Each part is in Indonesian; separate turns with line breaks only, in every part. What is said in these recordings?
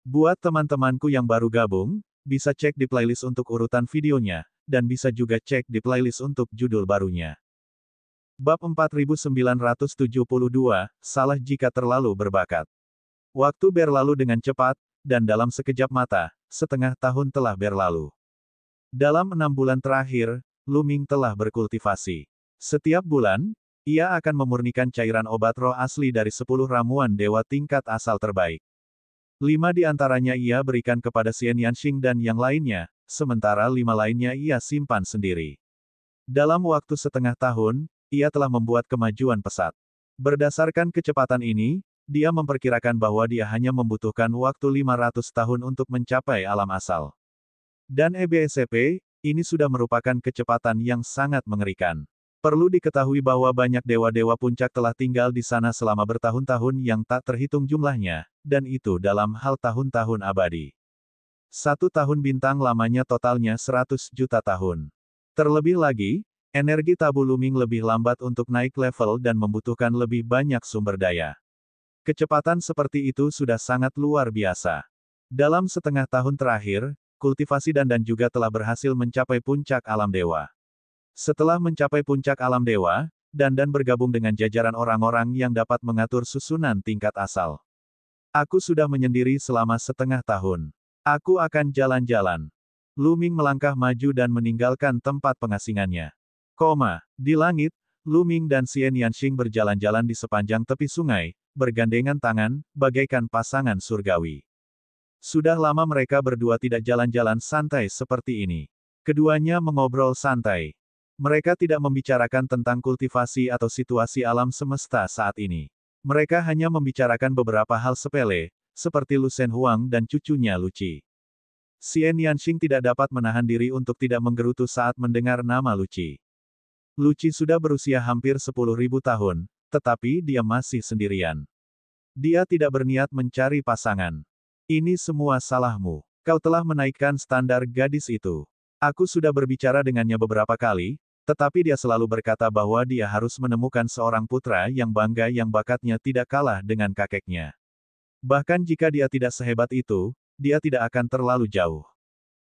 Buat teman-temanku yang baru gabung, bisa cek di playlist untuk urutan videonya, dan bisa juga cek di playlist untuk judul barunya. Bab 4972, Salah Jika Terlalu Berbakat. Waktu berlalu dengan cepat, dan dalam sekejap mata, setengah tahun telah berlalu. Dalam 6 bulan terakhir, Lu Ming telah berkultivasi. Setiap bulan, ia akan memurnikan cairan obat roh asli dari 10 ramuan dewa tingkat asal terbaik. 5 di antaranya ia berikan kepada Xian Yanxing dan yang lainnya, sementara 5 lainnya ia simpan sendiri. Dalam waktu setengah tahun, ia telah membuat kemajuan pesat. Berdasarkan kecepatan ini, dia memperkirakan bahwa dia hanya membutuhkan waktu 500 tahun untuk mencapai alam asal. Dan EBSCP, ini sudah merupakan kecepatan yang sangat mengerikan. Perlu diketahui bahwa banyak dewa-dewa puncak telah tinggal di sana selama bertahun-tahun yang tak terhitung jumlahnya, dan itu dalam hal tahun-tahun abadi. 1 tahun bintang lamanya totalnya 100 juta tahun. Terlebih lagi, energi tabu Lu Ming lebih lambat untuk naik level dan membutuhkan lebih banyak sumber daya. Kecepatan seperti itu sudah sangat luar biasa. Dalam setengah tahun terakhir, kultivasi dan juga telah berhasil mencapai puncak alam dewa. Setelah mencapai puncak alam dewa, dan bergabung dengan jajaran orang-orang yang dapat mengatur susunan tingkat asal. Aku sudah menyendiri selama setengah tahun. Aku akan jalan-jalan. Lu Ming melangkah maju dan meninggalkan tempat pengasingannya. Di langit, Lu Ming dan Xian Yanxing berjalan-jalan di sepanjang tepi sungai, bergandengan tangan, bagaikan pasangan surgawi. Sudah lama mereka berdua tidak jalan-jalan santai seperti ini. Keduanya mengobrol santai. Mereka tidak membicarakan tentang kultivasi atau situasi alam semesta saat ini. Mereka hanya membicarakan beberapa hal sepele, seperti Lu Shen Huang dan cucunya Lu Qi. Xian Yanxing tidak dapat menahan diri untuk tidak menggerutu saat mendengar nama Lu Qi. Lu Qi sudah berusia hampir 10.000 tahun, tetapi dia masih sendirian. Dia tidak berniat mencari pasangan. Ini semua salahmu. Kau telah menaikkan standar gadis itu. Aku sudah berbicara dengannya beberapa kali, tetapi dia selalu berkata bahwa dia harus menemukan seorang putra yang bangga yang bakatnya tidak kalah dengan kakeknya. Bahkan jika dia tidak sehebat itu, dia tidak akan terlalu jauh.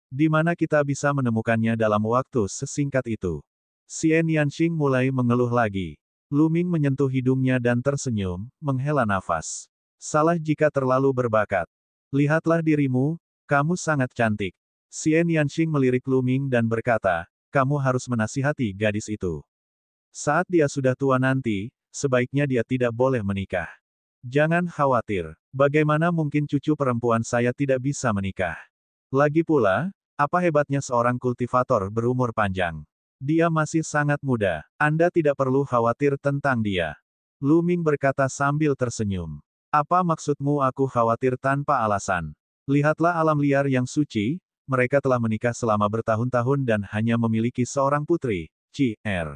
Di mana kita bisa menemukannya dalam waktu sesingkat itu? Xian Yanxing mulai mengeluh lagi. Lu Ming menyentuh hidungnya dan tersenyum, menghela nafas. Salah jika terlalu berbakat. Lihatlah dirimu, kamu sangat cantik. Xian Yanxing melirik Lu Ming dan berkata, kamu harus menasihati gadis itu. Saat dia sudah tua nanti, sebaiknya dia tidak boleh menikah. Jangan khawatir. Bagaimana mungkin cucu perempuan saya tidak bisa menikah? Lagi pula, apa hebatnya seorang kultivator berumur panjang? Dia masih sangat muda. Anda tidak perlu khawatir tentang dia. Lu Ming berkata sambil tersenyum. Apa maksudmu aku khawatir tanpa alasan? Lihatlah alam liar yang suci, mereka telah menikah selama bertahun-tahun dan hanya memiliki seorang putri, Qi-Er.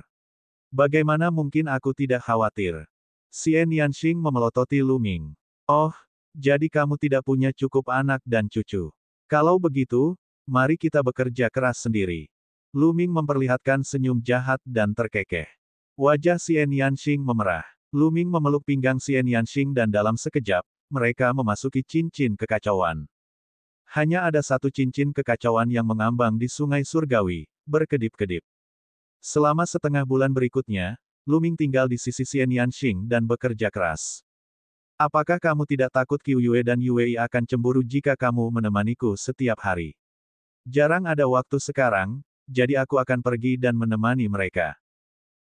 Bagaimana mungkin aku tidak khawatir? Xian Yanxing memelototi Lu Ming. Oh, jadi kamu tidak punya cukup anak dan cucu. Kalau begitu, mari kita bekerja keras sendiri. Lu Ming memperlihatkan senyum jahat dan terkekeh. Wajah Xian Yanxing memerah. Lu Ming memeluk pinggang Xian Yanxing dan dalam sekejap, mereka memasuki cincin kekacauan. Hanya ada satu cincin kekacauan yang mengambang di sungai surgawi, berkedip-kedip. Selama setengah bulan berikutnya, Lu Ming tinggal di sisi Xian Yanxing dan bekerja keras. Apakah kamu tidak takut Qiu Yue dan Yue akan cemburu jika kamu menemaniku setiap hari? Jarang ada waktu sekarang, jadi aku akan pergi dan menemani mereka.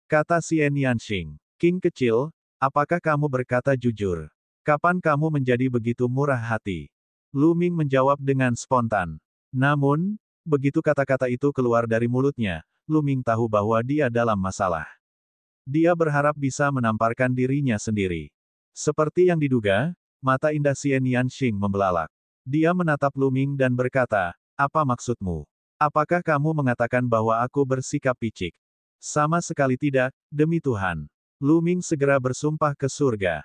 Kata Xian Yanxing. King kecil, apakah kamu berkata jujur? Kapan kamu menjadi begitu murah hati? Lu Ming menjawab dengan spontan. Namun, begitu kata-kata itu keluar dari mulutnya, Lu Ming tahu bahwa dia dalam masalah. Dia berharap bisa menamparkan dirinya sendiri. Seperti yang diduga, mata indah Xian Yanxing membelalak. Dia menatap Lu Ming dan berkata, apa maksudmu? Apakah kamu mengatakan bahwa aku bersikap picik? Sama sekali tidak, demi Tuhan. Lu Ming segera bersumpah ke surga.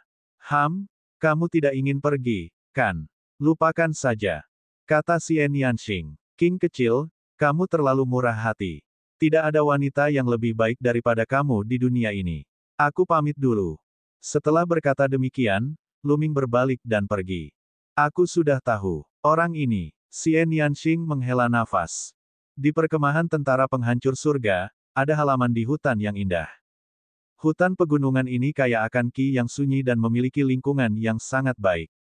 Kamu tidak ingin pergi, kan? Lupakan saja. Kata Xian Yanxing. King kecil, kamu terlalu murah hati. Tidak ada wanita yang lebih baik daripada kamu di dunia ini. Aku pamit dulu. Setelah berkata demikian, Lu Ming berbalik dan pergi. Aku sudah tahu. Orang ini, Xian Yanxing menghela nafas. Di perkemahan tentara penghancur surga, ada halaman di hutan yang indah. Hutan pegunungan ini kaya akan ki yang sunyi dan memiliki lingkungan yang sangat baik.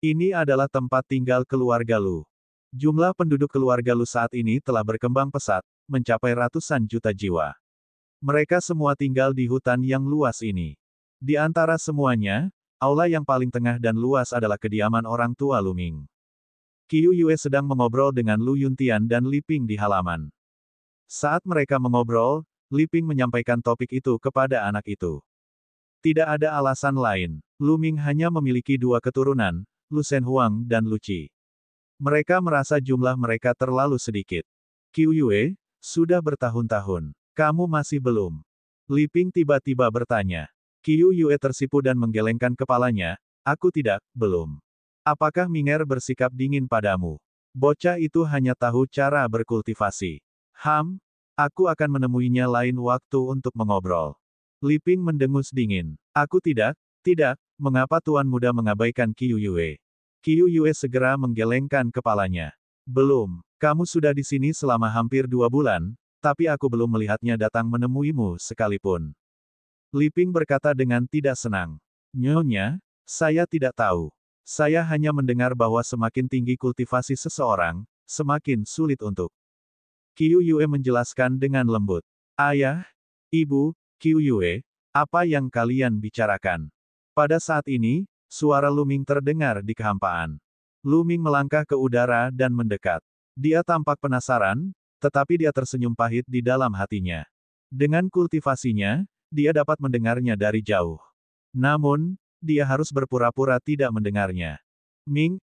Ini adalah tempat tinggal keluarga Lu. Jumlah penduduk keluarga Lu saat ini telah berkembang pesat, mencapai ratusan juta jiwa. Mereka semua tinggal di hutan yang luas ini. Di antara semuanya, aula yang paling tengah dan luas adalah kediaman orang tua Lu Ming. Qiu Yue sedang mengobrol dengan Lu Yuntian dan Li Ping di halaman. Saat mereka mengobrol, Li Ping menyampaikan topik itu kepada anak itu. Tidak ada alasan lain, Lu Ming hanya memiliki dua keturunan, Lu Shen Huang dan Lu Qi. Mereka merasa jumlah mereka terlalu sedikit. Qiu Yue, sudah bertahun-tahun. Kamu masih belum? Li Ping tiba-tiba bertanya. Qiu Yue tersipu dan menggelengkan kepalanya. Aku tidak, belum. Apakah Minger bersikap dingin padamu? Bocah itu hanya tahu cara berkultivasi. Aku akan menemuinya lain waktu untuk mengobrol. Li Ping mendengus dingin. Aku tidak, mengapa Tuan Muda mengabaikan Qiu Yue? Qiu Yue segera menggelengkan kepalanya. Belum, kamu sudah di sini selama hampir 2 bulan, tapi aku belum melihatnya datang menemuimu sekalipun. Li Ping berkata dengan tidak senang. Nyonya, saya tidak tahu. Saya hanya mendengar bahwa semakin tinggi kultivasi seseorang, semakin sulit untuk. Qiu Yue menjelaskan dengan lembut. Ayah, Ibu, Qiu Yue, apa yang kalian bicarakan? Pada saat ini, suara Lu Ming terdengar di kehampaan. Lu Ming melangkah ke udara dan mendekat. Dia tampak penasaran, tetapi dia tersenyum pahit di dalam hatinya. Dengan kultivasinya, dia dapat mendengarnya dari jauh. Namun, dia harus berpura-pura tidak mendengarnya. Ming,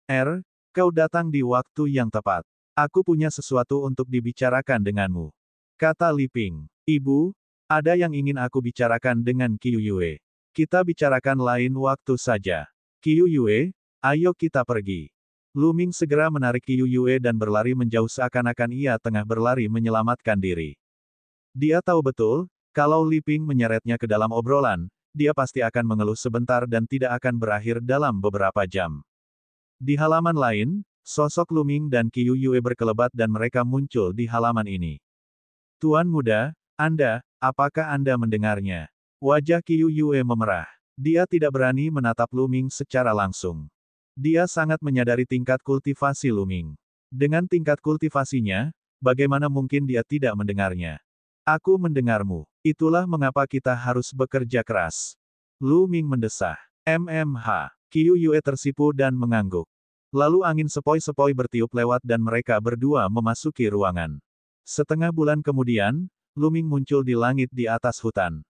kau datang di waktu yang tepat. Aku punya sesuatu untuk dibicarakan denganmu. Kata Li Ping. Ibu, ada yang ingin aku bicarakan dengan Qiu Yue. Kita bicarakan lain waktu saja. Qiu Yue, ayo kita pergi. Lu Ming segera menarik Qiu Yue dan berlari menjauh seakan-akan ia tengah berlari menyelamatkan diri. Dia tahu betul, kalau Li Ping menyeretnya ke dalam obrolan, dia pasti akan mengeluh sebentar dan tidak akan berakhir dalam beberapa jam. Di halaman lain, sosok Lu Ming dan Qiu Yue berkelebat dan mereka muncul di halaman ini. Tuan Muda, apakah Anda mendengarnya? Wajah Qiu Yue memerah. Dia tidak berani menatap Lu Ming secara langsung. Dia sangat menyadari tingkat kultivasi Lu Ming. Dengan tingkat kultivasinya, bagaimana mungkin dia tidak mendengarnya? Aku mendengarmu. Itulah mengapa kita harus bekerja keras. Lu Ming mendesah. Qiu Yue tersipu dan mengangguk. Lalu angin sepoi-sepoi bertiup lewat dan mereka berdua memasuki ruangan. Setengah bulan kemudian, Lu Ming muncul di langit di atas hutan.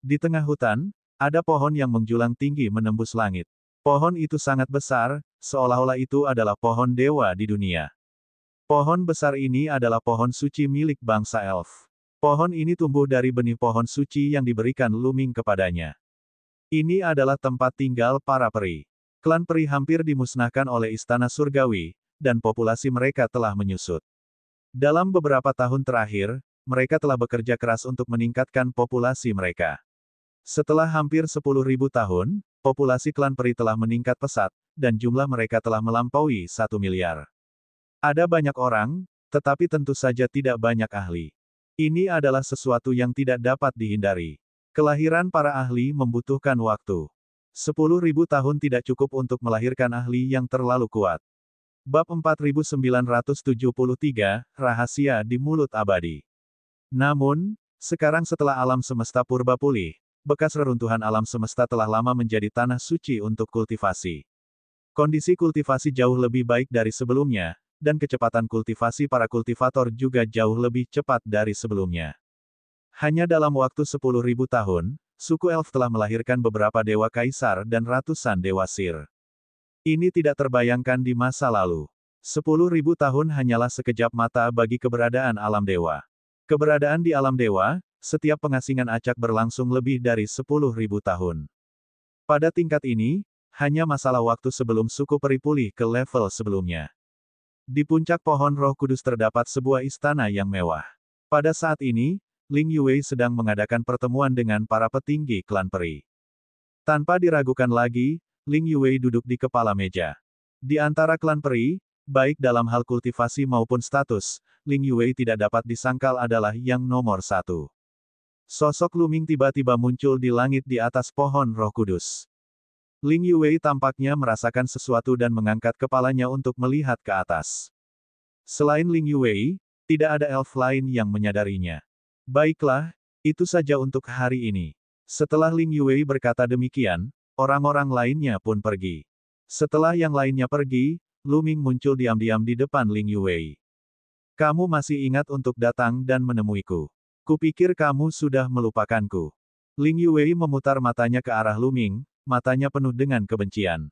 Di tengah hutan, ada pohon yang menjulang tinggi menembus langit. Pohon itu sangat besar, seolah-olah itu adalah pohon dewa di dunia. Pohon besar ini adalah pohon suci milik bangsa elf. Pohon ini tumbuh dari benih pohon suci yang diberikan Lu Ming kepadanya. Ini adalah tempat tinggal para peri. Klan peri hampir dimusnahkan oleh istana surgawi, dan populasi mereka telah menyusut. Dalam beberapa tahun terakhir, mereka telah bekerja keras untuk meningkatkan populasi mereka. Setelah hampir 10.000 tahun, populasi klan peri telah meningkat pesat, dan jumlah mereka telah melampaui 1 miliar. Ada banyak orang, tetapi tentu saja tidak banyak ahli. Ini adalah sesuatu yang tidak dapat dihindari. Kelahiran para ahli membutuhkan waktu. 10.000 tahun tidak cukup untuk melahirkan ahli yang terlalu kuat. Bab 4973, Rahasia di Mulut Abadi. Namun, sekarang setelah alam semesta purba pulih, bekas reruntuhan alam semesta telah lama menjadi tanah suci untuk kultivasi. Kondisi kultivasi jauh lebih baik dari sebelumnya, dan kecepatan kultivasi para kultivator juga jauh lebih cepat dari sebelumnya. Hanya dalam waktu 10.000 tahun, suku elf telah melahirkan beberapa dewa kaisar dan ratusan dewa sir. Ini tidak terbayangkan di masa lalu. 10.000 tahun hanyalah sekejap mata bagi keberadaan alam dewa. Keberadaan di alam dewa, setiap pengasingan acak berlangsung lebih dari 10.000 tahun. Pada tingkat ini, hanya masalah waktu sebelum suku peri pulih ke level sebelumnya. Di puncak pohon Roh Kudus terdapat sebuah istana yang mewah. Pada saat ini, Ling Yue sedang mengadakan pertemuan dengan para petinggi klan peri. Tanpa diragukan lagi, Ling Yue duduk di kepala meja. Di antara klan peri, baik dalam hal kultivasi maupun status, Ling Yue tidak dapat disangkal adalah yang nomor satu. Sosok Luming tiba-tiba muncul di langit di atas pohon Roh Kudus. Ling Yue tampaknya merasakan sesuatu dan mengangkat kepalanya untuk melihat ke atas. Selain Ling Yue, tidak ada elf lain yang menyadarinya. Baiklah, itu saja untuk hari ini. Setelah Ling Yue berkata demikian, orang-orang lainnya pun pergi. Setelah yang lainnya pergi, Luming muncul diam-diam di depan Ling Yue. Kamu masih ingat untuk datang dan menemuiku. Kupikir kamu sudah melupakanku. Ling Yue memutar matanya ke arah Luming, matanya penuh dengan kebencian.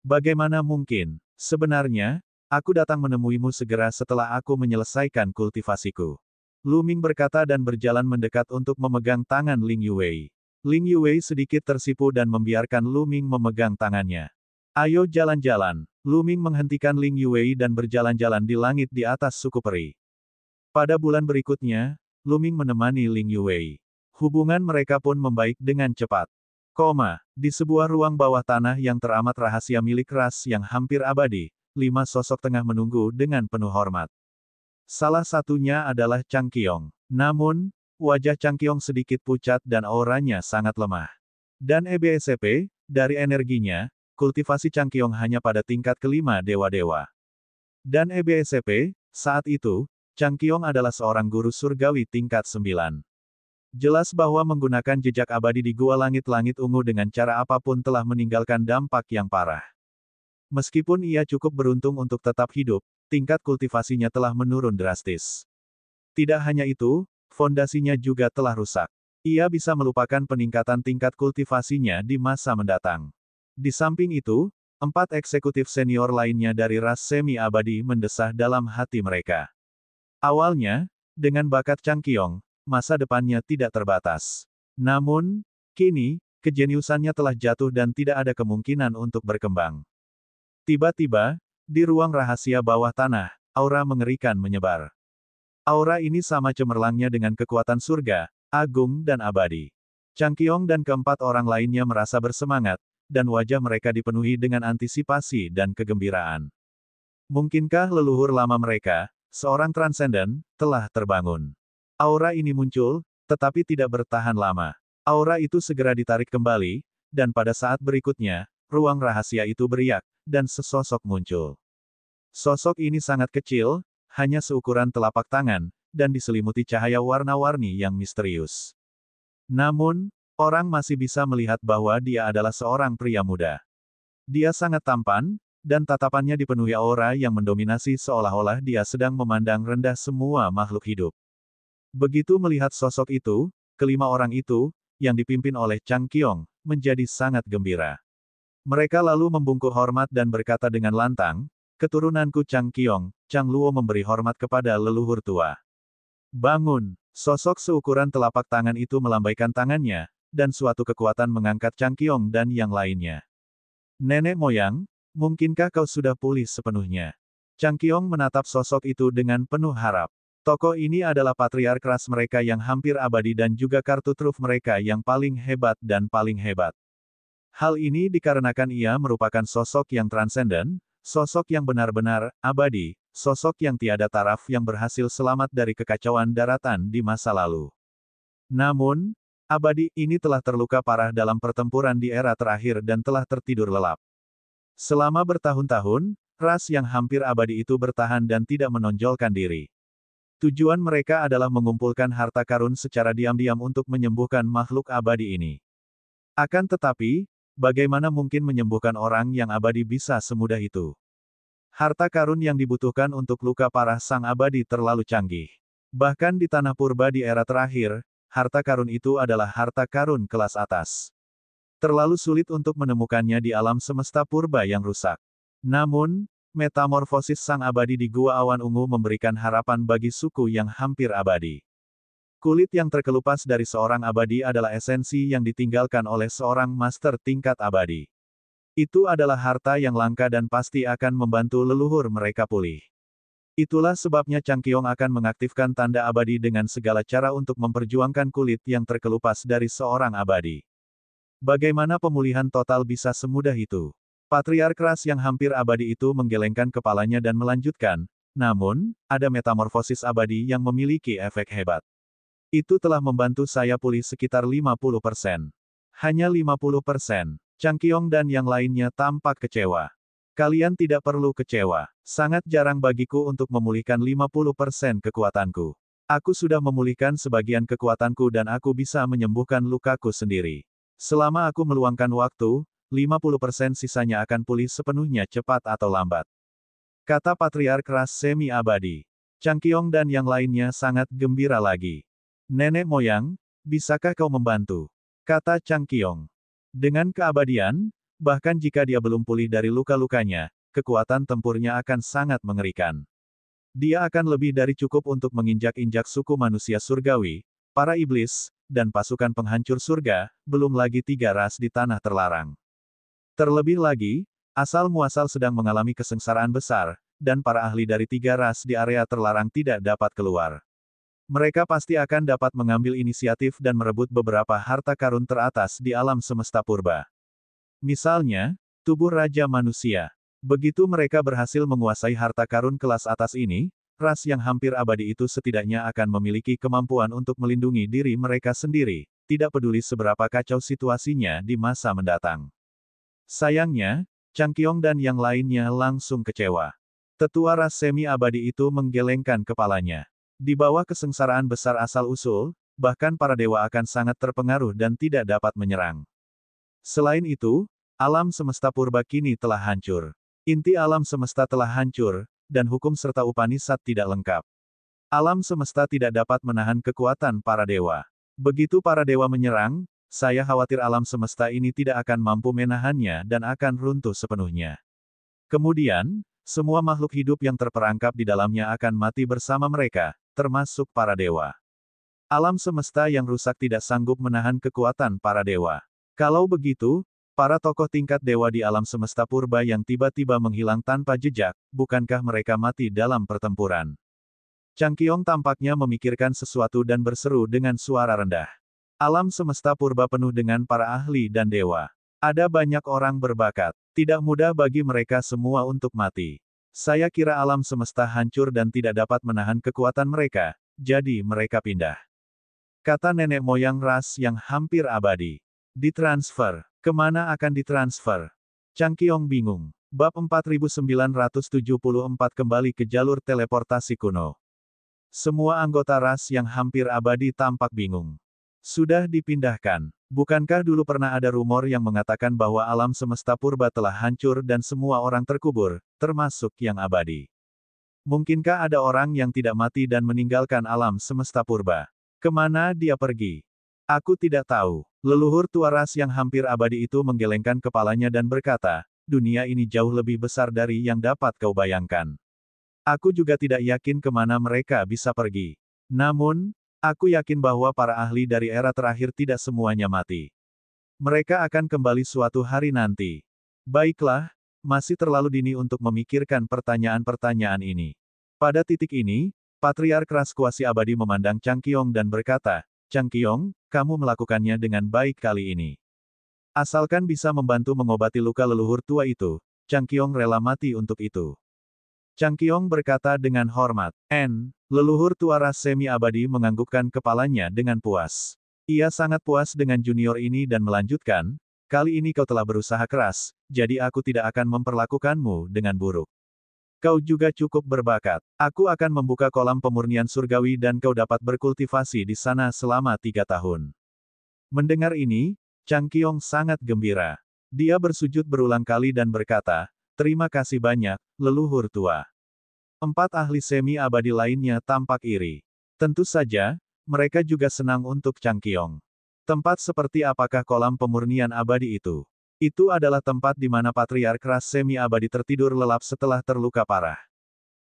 Bagaimana mungkin? Sebenarnya, aku datang menemuimu segera setelah aku menyelesaikan kultivasiku. Luming berkata dan berjalan mendekat untuk memegang tangan Ling Yue. Ling Yue sedikit tersipu dan membiarkan Luming memegang tangannya. Ayo jalan-jalan. Luming menghentikan Ling Yue dan berjalan-jalan di langit di atas suku peri. Pada bulan berikutnya, Luming menemani Ling Yue. Hubungan mereka pun membaik dengan cepat. Di sebuah ruang bawah tanah yang teramat rahasia milik ras yang hampir abadi, 5 sosok tengah menunggu dengan penuh hormat. Salah satunya adalah Chang Qiong. Namun, wajah Chang Qiong sedikit pucat dan auranya sangat lemah. Dan EBSP, dari energinya, kultivasi Chang Qiong hanya pada tingkat kelima dewa-dewa. Dan EBSP, saat itu, Chang Qiong adalah seorang guru surgawi tingkat 9. Jelas bahwa menggunakan jejak abadi di Gua Langit-Langit Ungu dengan cara apapun telah meninggalkan dampak yang parah. Meskipun ia cukup beruntung untuk tetap hidup, tingkat kultivasinya telah menurun drastis. Tidak hanya itu, fondasinya juga telah rusak. Ia bisa melupakan peningkatan tingkat kultivasinya di masa mendatang. Di samping itu, 4 eksekutif senior lainnya dari ras semi-abadi mendesah dalam hati mereka. Awalnya, dengan bakat Chang Qiong, masa depannya tidak terbatas. Namun, kini, kejeniusannya telah jatuh dan tidak ada kemungkinan untuk berkembang. Tiba-tiba, di ruang rahasia bawah tanah, aura mengerikan menyebar. Aura ini sama cemerlangnya dengan kekuatan surga, agung dan abadi. Chang Qiong dan keempat orang lainnya merasa bersemangat, dan wajah mereka dipenuhi dengan antisipasi dan kegembiraan. Mungkinkah leluhur lama mereka, seorang transenden, telah terbangun? Aura ini muncul, tetapi tidak bertahan lama. Aura itu segera ditarik kembali, dan pada saat berikutnya, ruang rahasia itu beriak, dan sesosok muncul. Sosok ini sangat kecil, hanya seukuran telapak tangan, dan diselimuti cahaya warna-warni yang misterius. Namun, orang masih bisa melihat bahwa dia adalah seorang pria muda. Dia sangat tampan, dan tatapannya dipenuhi aura yang mendominasi seolah-olah dia sedang memandang rendah semua makhluk hidup. Begitu melihat sosok itu, kelima orang itu, yang dipimpin oleh Chang Qiong, menjadi sangat gembira. Mereka lalu membungkuk hormat dan berkata dengan lantang, "Keturunanku Chang Qiong, Chang Luo memberi hormat kepada leluhur tua." Bangun! Sosok seukuran telapak tangan itu melambaikan tangannya, dan suatu kekuatan mengangkat Chang Qiong dan yang lainnya. "Nenek moyang, mungkinkah kau sudah pulih sepenuhnya?" Chang Qiong menatap sosok itu dengan penuh harap. Tokoh ini adalah patriark ras mereka yang hampir abadi dan juga kartu truf mereka yang paling hebat dan paling hebat. Hal ini dikarenakan ia merupakan sosok yang transenden, sosok yang benar-benar abadi, sosok yang tiada taraf yang berhasil selamat dari kekacauan daratan di masa lalu. Namun, abadi ini telah terluka parah dalam pertempuran di era terakhir dan telah tertidur lelap. Selama bertahun-tahun, ras yang hampir abadi itu bertahan dan tidak menonjolkan diri. Tujuan mereka adalah mengumpulkan harta karun secara diam-diam untuk menyembuhkan makhluk abadi ini. Akan tetapi, bagaimana mungkin menyembuhkan orang yang abadi bisa semudah itu? Harta karun yang dibutuhkan untuk luka parah sang abadi terlalu canggih. Bahkan di tanah purba di era terakhir, harta karun itu adalah harta karun kelas atas. Terlalu sulit untuk menemukannya di alam semesta purba yang rusak. Namun, metamorfosis sang abadi di Gua Awan Ungu memberikan harapan bagi suku yang hampir abadi. Kulit yang terkelupas dari seorang abadi adalah esensi yang ditinggalkan oleh seorang master tingkat abadi. Itu adalah harta yang langka dan pasti akan membantu leluhur mereka pulih. Itulah sebabnya Chang Qiong akan mengaktifkan tanda abadi dengan segala cara untuk memperjuangkan kulit yang terkelupas dari seorang abadi. Bagaimana pemulihan total bisa semudah itu? Patriark ras yang hampir abadi itu menggelengkan kepalanya dan melanjutkan, namun, ada metamorfosis abadi yang memiliki efek hebat. Itu telah membantu saya pulih sekitar 50%. Hanya 50%. Changqiong dan yang lainnya tampak kecewa. Kalian tidak perlu kecewa. Sangat jarang bagiku untuk memulihkan 50% kekuatanku. Aku sudah memulihkan sebagian kekuatanku dan aku bisa menyembuhkan lukaku sendiri. Selama aku meluangkan waktu, 50% sisanya akan pulih sepenuhnya cepat atau lambat. Kata Patriark ras semi-abadi. Changqiong dan yang lainnya sangat gembira lagi. Nenek moyang, bisakah kau membantu? Kata Changqiong. Dengan keabadian, bahkan jika dia belum pulih dari luka-lukanya, kekuatan tempurnya akan sangat mengerikan. Dia akan lebih dari cukup untuk menginjak-injak suku manusia surgawi, para iblis, dan pasukan penghancur surga, belum lagi 3 ras di tanah terlarang. Terlebih lagi, asal-muasal sedang mengalami kesengsaraan besar, dan para ahli dari 3 ras di area terlarang tidak dapat keluar. Mereka pasti akan dapat mengambil inisiatif dan merebut beberapa harta karun teratas di alam semesta purba. Misalnya, tubuh Raja Manusia. Begitu mereka berhasil menguasai harta karun kelas atas ini, ras yang hampir abadi itu setidaknya akan memiliki kemampuan untuk melindungi diri mereka sendiri, tidak peduli seberapa kacau situasinya di masa mendatang. Sayangnya, Changqiong dan yang lainnya langsung kecewa. Tetua ras semi-abadi itu menggelengkan kepalanya. Di bawah kesengsaraan besar asal-usul, bahkan para dewa akan sangat terpengaruh dan tidak dapat menyerang. Selain itu, alam semesta purba kini telah hancur. Inti alam semesta telah hancur, dan hukum serta Upanishad tidak lengkap. Alam semesta tidak dapat menahan kekuatan para dewa. Begitu para dewa menyerang, saya khawatir alam semesta ini tidak akan mampu menahannya dan akan runtuh sepenuhnya. Kemudian, semua makhluk hidup yang terperangkap di dalamnya akan mati bersama mereka, termasuk para dewa. Alam semesta yang rusak tidak sanggup menahan kekuatan para dewa. Kalau begitu, para tokoh tingkat dewa di alam semesta purba yang tiba-tiba menghilang tanpa jejak, bukankah mereka mati dalam pertempuran? Changqiong tampaknya memikirkan sesuatu dan berseru dengan suara rendah. Alam semesta purba penuh dengan para ahli dan dewa. Ada banyak orang berbakat. Tidak mudah bagi mereka semua untuk mati. Saya kira alam semesta hancur dan tidak dapat menahan kekuatan mereka, jadi mereka pindah. Kata nenek moyang ras yang hampir abadi. Ditransfer. Kemana akan ditransfer? Changqiong bingung. Bab 4974 kembali ke jalur teleportasi kuno. Semua anggota ras yang hampir abadi tampak bingung. Sudah dipindahkan. Bukankah dulu pernah ada rumor yang mengatakan bahwa alam semesta purba telah hancur dan semua orang terkubur, termasuk yang abadi? Mungkinkah ada orang yang tidak mati dan meninggalkan alam semesta purba? Kemana dia pergi? Aku tidak tahu. Leluhur tua ras yang hampir abadi itu menggelengkan kepalanya dan berkata, dunia ini jauh lebih besar dari yang dapat kau bayangkan. Aku juga tidak yakin kemana mereka bisa pergi. Namun, aku yakin bahwa para ahli dari era terakhir tidak semuanya mati. Mereka akan kembali suatu hari nanti. Baiklah, masih terlalu dini untuk memikirkan pertanyaan-pertanyaan ini. Pada titik ini, Patriark ras kuasi abadi memandang Changqiong dan berkata, Changqiong, kamu melakukannya dengan baik kali ini. Asalkan bisa membantu mengobati luka leluhur tua itu, Changqiong rela mati untuk itu. Changqiong berkata dengan hormat. Leluhur tua ras semi-abadi menganggukkan kepalanya dengan puas. Ia sangat puas dengan junior ini dan melanjutkan, kali ini kau telah berusaha keras, jadi aku tidak akan memperlakukanmu dengan buruk. Kau juga cukup berbakat. Aku akan membuka kolam pemurnian surgawi dan kau dapat berkultivasi di sana selama 3 tahun. Mendengar ini, Changqiong sangat gembira. Dia bersujud berulang kali dan berkata, terima kasih banyak, leluhur tua. 4 ahli semi-abadi lainnya tampak iri. Tentu saja, mereka juga senang untuk Changqiong. Tempat seperti apakah kolam pemurnian abadi itu? Itu adalah tempat di mana Patriark ras semi-abadi tertidur lelap setelah terluka parah.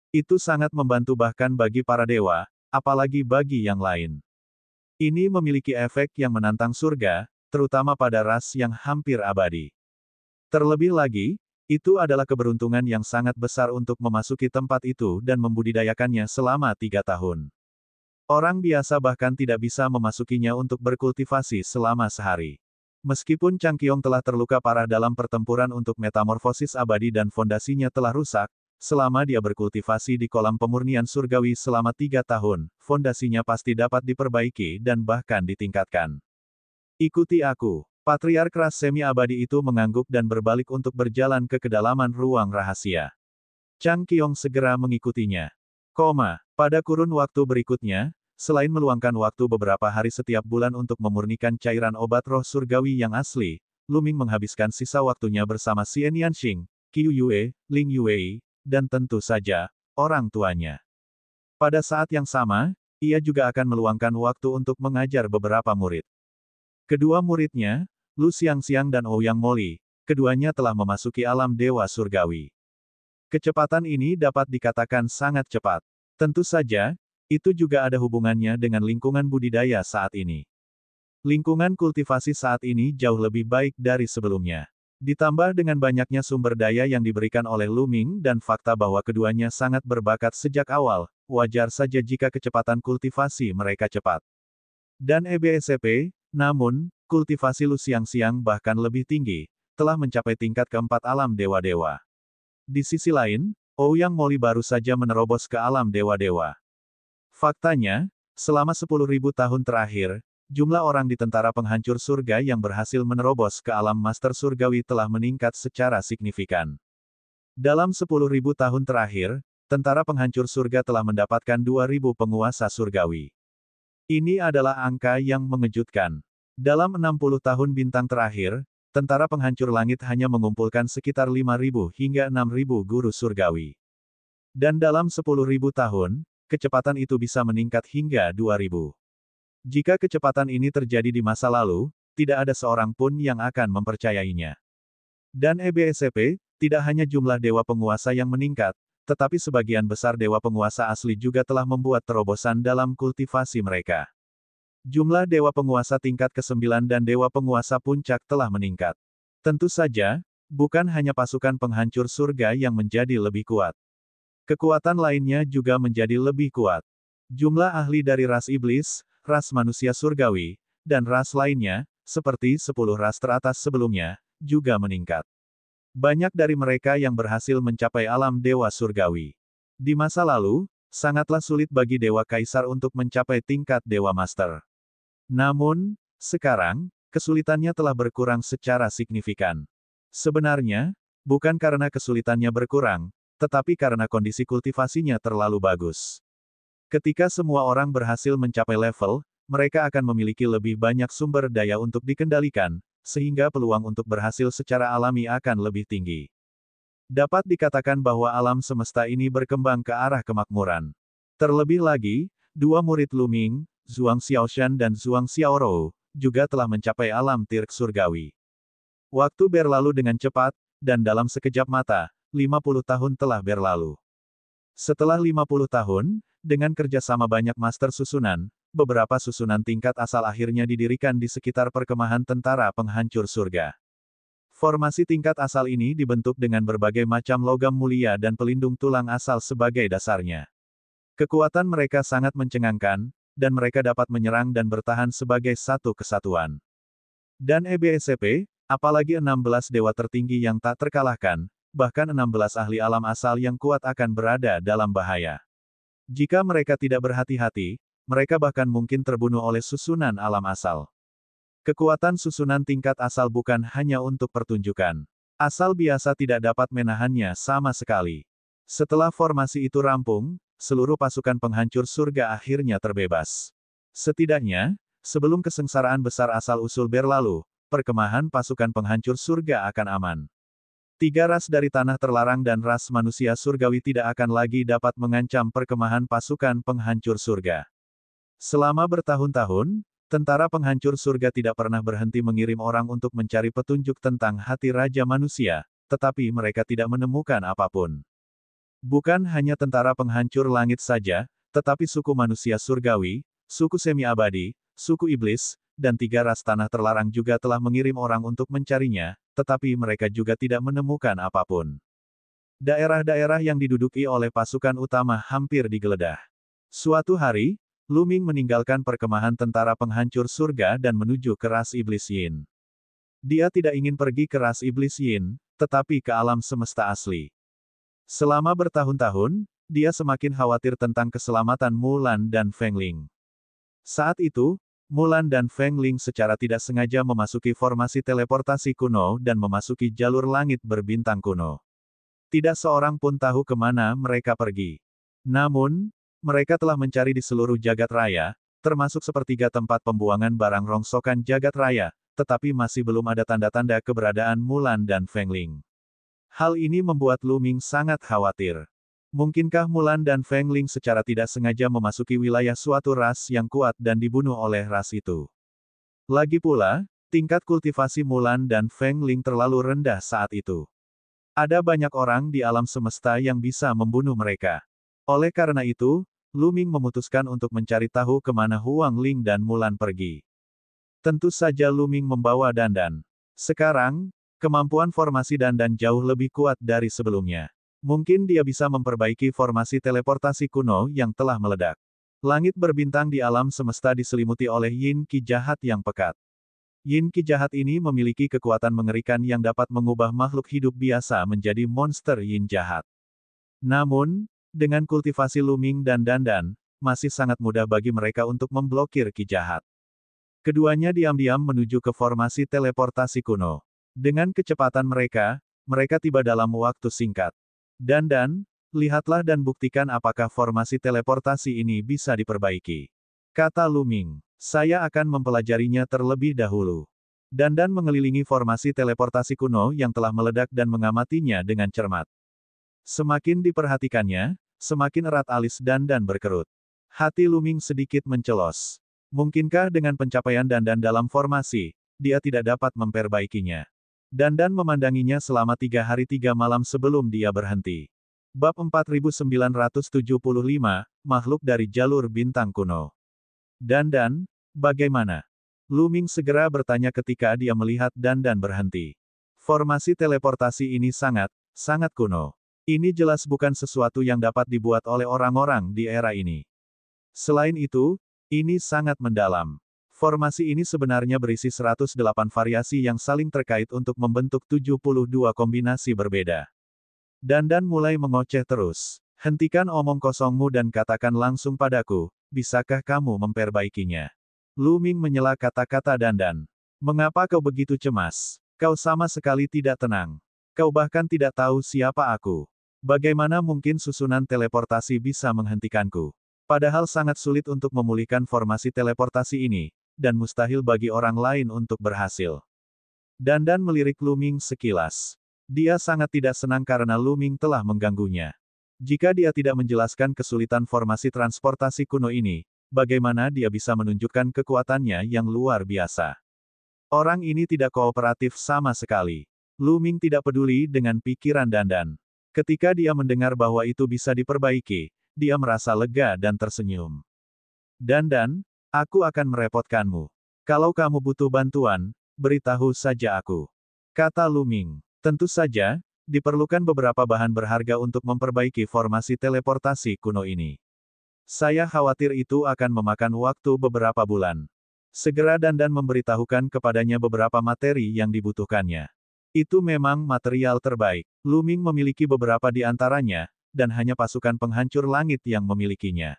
Itu sangat membantu bahkan bagi para dewa, apalagi bagi yang lain. Ini memiliki efek yang menantang surga, terutama pada ras yang hampir abadi. Terlebih lagi, itu adalah keberuntungan yang sangat besar untuk memasuki tempat itu dan membudidayakannya selama 3 tahun. Orang biasa bahkan tidak bisa memasukinya untuk berkultivasi selama sehari. Meskipun Changqiong telah terluka parah dalam pertempuran untuk metamorfosis abadi dan fondasinya telah rusak, selama dia berkultivasi di kolam pemurnian surgawi selama 3 tahun, fondasinya pasti dapat diperbaiki dan bahkan ditingkatkan. Ikuti aku. Patriark ras semi-abadi itu mengangguk dan berbalik untuk berjalan ke kedalaman ruang rahasia. Changqiong segera mengikutinya. Pada kurun waktu berikutnya, selain meluangkan waktu beberapa hari setiap bulan untuk memurnikan cairan obat roh surgawi yang asli, Lu Ming menghabiskan sisa waktunya bersama Xian Yanxing, Qiu Yue, Ling Yue, dan tentu saja, orang tuanya. Pada saat yang sama, ia juga akan meluangkan waktu untuk mengajar beberapa murid. Kedua muridnya, Lu Xiangxiang dan Ouyang Moli, keduanya telah memasuki alam dewa surgawi. Kecepatan ini dapat dikatakan sangat cepat. Tentu saja, itu juga ada hubungannya dengan lingkungan budidaya saat ini. Lingkungan kultivasi saat ini jauh lebih baik dari sebelumnya. Ditambah dengan banyaknya sumber daya yang diberikan oleh Lu Ming dan fakta bahwa keduanya sangat berbakat sejak awal, wajar saja jika kecepatan kultivasi mereka cepat. Dan EBSCP, namun, kultivasi Lu Xiangxiang bahkan lebih tinggi, telah mencapai tingkat keempat alam dewa-dewa. Di sisi lain, Ouyang Moli baru saja menerobos ke alam dewa-dewa. Faktanya, selama 10.000 tahun terakhir, jumlah orang di tentara penghancur surga yang berhasil menerobos ke alam master surgawi telah meningkat secara signifikan. Dalam 10.000 tahun terakhir, tentara penghancur surga telah mendapatkan 2.000 penguasa surgawi. Ini adalah angka yang mengejutkan. Dalam 60 tahun bintang terakhir, tentara penghancur langit hanya mengumpulkan sekitar 5.000 hingga 6.000 guru surgawi. Dan dalam 10.000 tahun, kecepatan itu bisa meningkat hingga 2.000. Jika kecepatan ini terjadi di masa lalu, tidak ada seorang pun yang akan mempercayainya. Dan EBSCP, tidak hanya jumlah dewa penguasa yang meningkat, tetapi sebagian besar dewa penguasa asli juga telah membuat terobosan dalam kultivasi mereka. Jumlah dewa penguasa tingkat ke-9 dan dewa penguasa puncak telah meningkat. Tentu saja, bukan hanya pasukan penghancur surga yang menjadi lebih kuat. Kekuatan lainnya juga menjadi lebih kuat. Jumlah ahli dari ras iblis, ras manusia surgawi, dan ras lainnya, seperti 10 ras teratas sebelumnya, juga meningkat. Banyak dari mereka yang berhasil mencapai alam dewa surgawi. Di masa lalu, sangatlah sulit bagi dewa kaisar untuk mencapai tingkat dewa master. Namun, sekarang, kesulitannya telah berkurang secara signifikan. Sebenarnya, bukan karena kesulitannya berkurang, tetapi karena kondisi kultivasinya terlalu bagus. Ketika semua orang berhasil mencapai level, mereka akan memiliki lebih banyak sumber daya untuk dikendalikan, sehingga peluang untuk berhasil secara alami akan lebih tinggi. Dapat dikatakan bahwa alam semesta ini berkembang ke arah kemakmuran. Terlebih lagi, dua murid Lu Ming, Zhuang Xiaoshan dan Zhuang Xiaorou, juga telah mencapai alam tirk surgawi. Waktu berlalu dengan cepat, dan dalam sekejap mata, 50 tahun telah berlalu. Setelah 50 tahun, dengan kerjasama banyak master susunan, beberapa susunan tingkat asal akhirnya didirikan di sekitar perkemahan tentara penghancur surga. Formasi tingkat asal ini dibentuk dengan berbagai macam logam mulia dan pelindung tulang asal sebagai dasarnya. Kekuatan mereka sangat mencengangkan, dan mereka dapat menyerang dan bertahan sebagai satu kesatuan. Dan EBSCP, apalagi 16 dewa tertinggi yang tak terkalahkan, bahkan 16 ahli alam asal yang kuat akan berada dalam bahaya. Jika mereka tidak berhati-hati, mereka bahkan mungkin terbunuh oleh susunan alam asal. Kekuatan susunan tingkat asal bukan hanya untuk pertunjukan. Asal biasa tidak dapat menahannya sama sekali. Setelah formasi itu rampung, seluruh pasukan penghancur surga akhirnya terbebas. Setidaknya, sebelum kesengsaraan besar asal-usul berlalu, perkemahan pasukan penghancur surga akan aman. 3 ras dari tanah terlarang dan ras manusia surgawi tidak akan lagi dapat mengancam perkemahan pasukan penghancur surga. Selama bertahun-tahun, tentara penghancur surga tidak pernah berhenti mengirim orang untuk mencari petunjuk tentang hati Raja Manusia, tetapi mereka tidak menemukan apapun. Bukan hanya tentara penghancur langit saja, tetapi suku manusia surgawi, suku semi-abadi, suku iblis, dan 3 ras tanah terlarang juga telah mengirim orang untuk mencarinya, tetapi mereka juga tidak menemukan apapun. Daerah-daerah yang diduduki oleh pasukan utama hampir digeledah. Suatu hari, Lu Ming meninggalkan perkemahan tentara penghancur surga dan menuju ke ras iblis Yin. Dia tidak ingin pergi ke ras iblis Yin, tetapi ke alam semesta asli. Selama bertahun-tahun, dia semakin khawatir tentang keselamatan Mulan dan Feng Ling. Saat itu, Mulan dan Feng Ling secara tidak sengaja memasuki formasi teleportasi kuno dan memasuki jalur langit berbintang kuno. Tidak seorang pun tahu kemana mereka pergi. Namun, mereka telah mencari di seluruh jagat raya, termasuk sepertiga tempat pembuangan barang rongsokan jagat raya, tetapi masih belum ada tanda-tanda keberadaan Mulan dan Feng Ling. Hal ini membuat Lu Ming sangat khawatir. Mungkinkah Mulan dan Feng Ling secara tidak sengaja memasuki wilayah suatu ras yang kuat dan dibunuh oleh ras itu? Lagi pula, tingkat kultivasi Mulan dan Feng Ling terlalu rendah saat itu. Ada banyak orang di alam semesta yang bisa membunuh mereka. Oleh karena itu, Lu Ming memutuskan untuk mencari tahu kemana Huang Ling dan Mulan pergi. Tentu saja Lu Ming membawa Dandan. Sekarang, kemampuan formasi Dandan jauh lebih kuat dari sebelumnya. Mungkin dia bisa memperbaiki formasi teleportasi kuno yang telah meledak. Langit berbintang di alam semesta diselimuti oleh Yin Qi jahat yang pekat. Yin Qi jahat ini memiliki kekuatan mengerikan yang dapat mengubah makhluk hidup biasa menjadi monster Yin jahat. Namun, dengan kultivasi Lu Ming dan Dandan, masih sangat mudah bagi mereka untuk memblokir Qi jahat. Keduanya diam-diam menuju ke formasi teleportasi kuno. Dengan kecepatan mereka tiba dalam waktu singkat. Dandan, lihatlah dan buktikan apakah formasi teleportasi ini bisa diperbaiki. Kata Lu Ming, saya akan mempelajarinya terlebih dahulu. Dandan mengelilingi formasi teleportasi kuno yang telah meledak dan mengamatinya dengan cermat. Semakin diperhatikannya, semakin erat alis Dandan berkerut. Hati Lu Ming sedikit mencelos. Mungkinkah dengan pencapaian Dandan dalam formasi, dia tidak dapat memperbaikinya? Dandan memandanginya selama 3 hari 3 malam sebelum dia berhenti. Bab 4975, Makhluk dari Jalur Bintang Kuno. Dandan, bagaimana? Lu Ming segera bertanya ketika dia melihat Dandan berhenti. Formasi teleportasi ini sangat kuno. Ini jelas bukan sesuatu yang dapat dibuat oleh orang-orang di era ini. Selain itu, ini sangat mendalam. Formasi ini sebenarnya berisi 108 variasi yang saling terkait untuk membentuk 72 kombinasi berbeda. Dandan mulai mengoceh terus. Hentikan omong kosongmu dan katakan langsung padaku, bisakah kamu memperbaikinya? Lu Ming menyela kata-kata Dandan. Mengapa kau begitu cemas? Kau sama sekali tidak tenang. Kau bahkan tidak tahu siapa aku. Bagaimana mungkin susunan teleportasi bisa menghentikanku? Padahal sangat sulit untuk memulihkan formasi teleportasi ini, dan mustahil bagi orang lain untuk berhasil. Dandan melirik Lu Ming sekilas. Dia sangat tidak senang karena Lu Ming telah mengganggunya. Jika dia tidak menjelaskan kesulitan formasi transportasi kuno ini, bagaimana dia bisa menunjukkan kekuatannya yang luar biasa? Orang ini tidak kooperatif sama sekali. Lu Ming tidak peduli dengan pikiran Dandan. Ketika dia mendengar bahwa itu bisa diperbaiki, dia merasa lega dan tersenyum. Dandan, aku akan merepotkanmu. Kalau kamu butuh bantuan, beritahu saja aku. Kata Lu Ming. Tentu saja, diperlukan beberapa bahan berharga untuk memperbaiki formasi teleportasi kuno ini. Saya khawatir itu akan memakan waktu beberapa bulan. Segera Dandan memberitahukan kepadanya beberapa materi yang dibutuhkannya. Itu memang material terbaik. Lu Ming memiliki beberapa di antaranya, dan hanya pasukan penghancur langit yang memilikinya.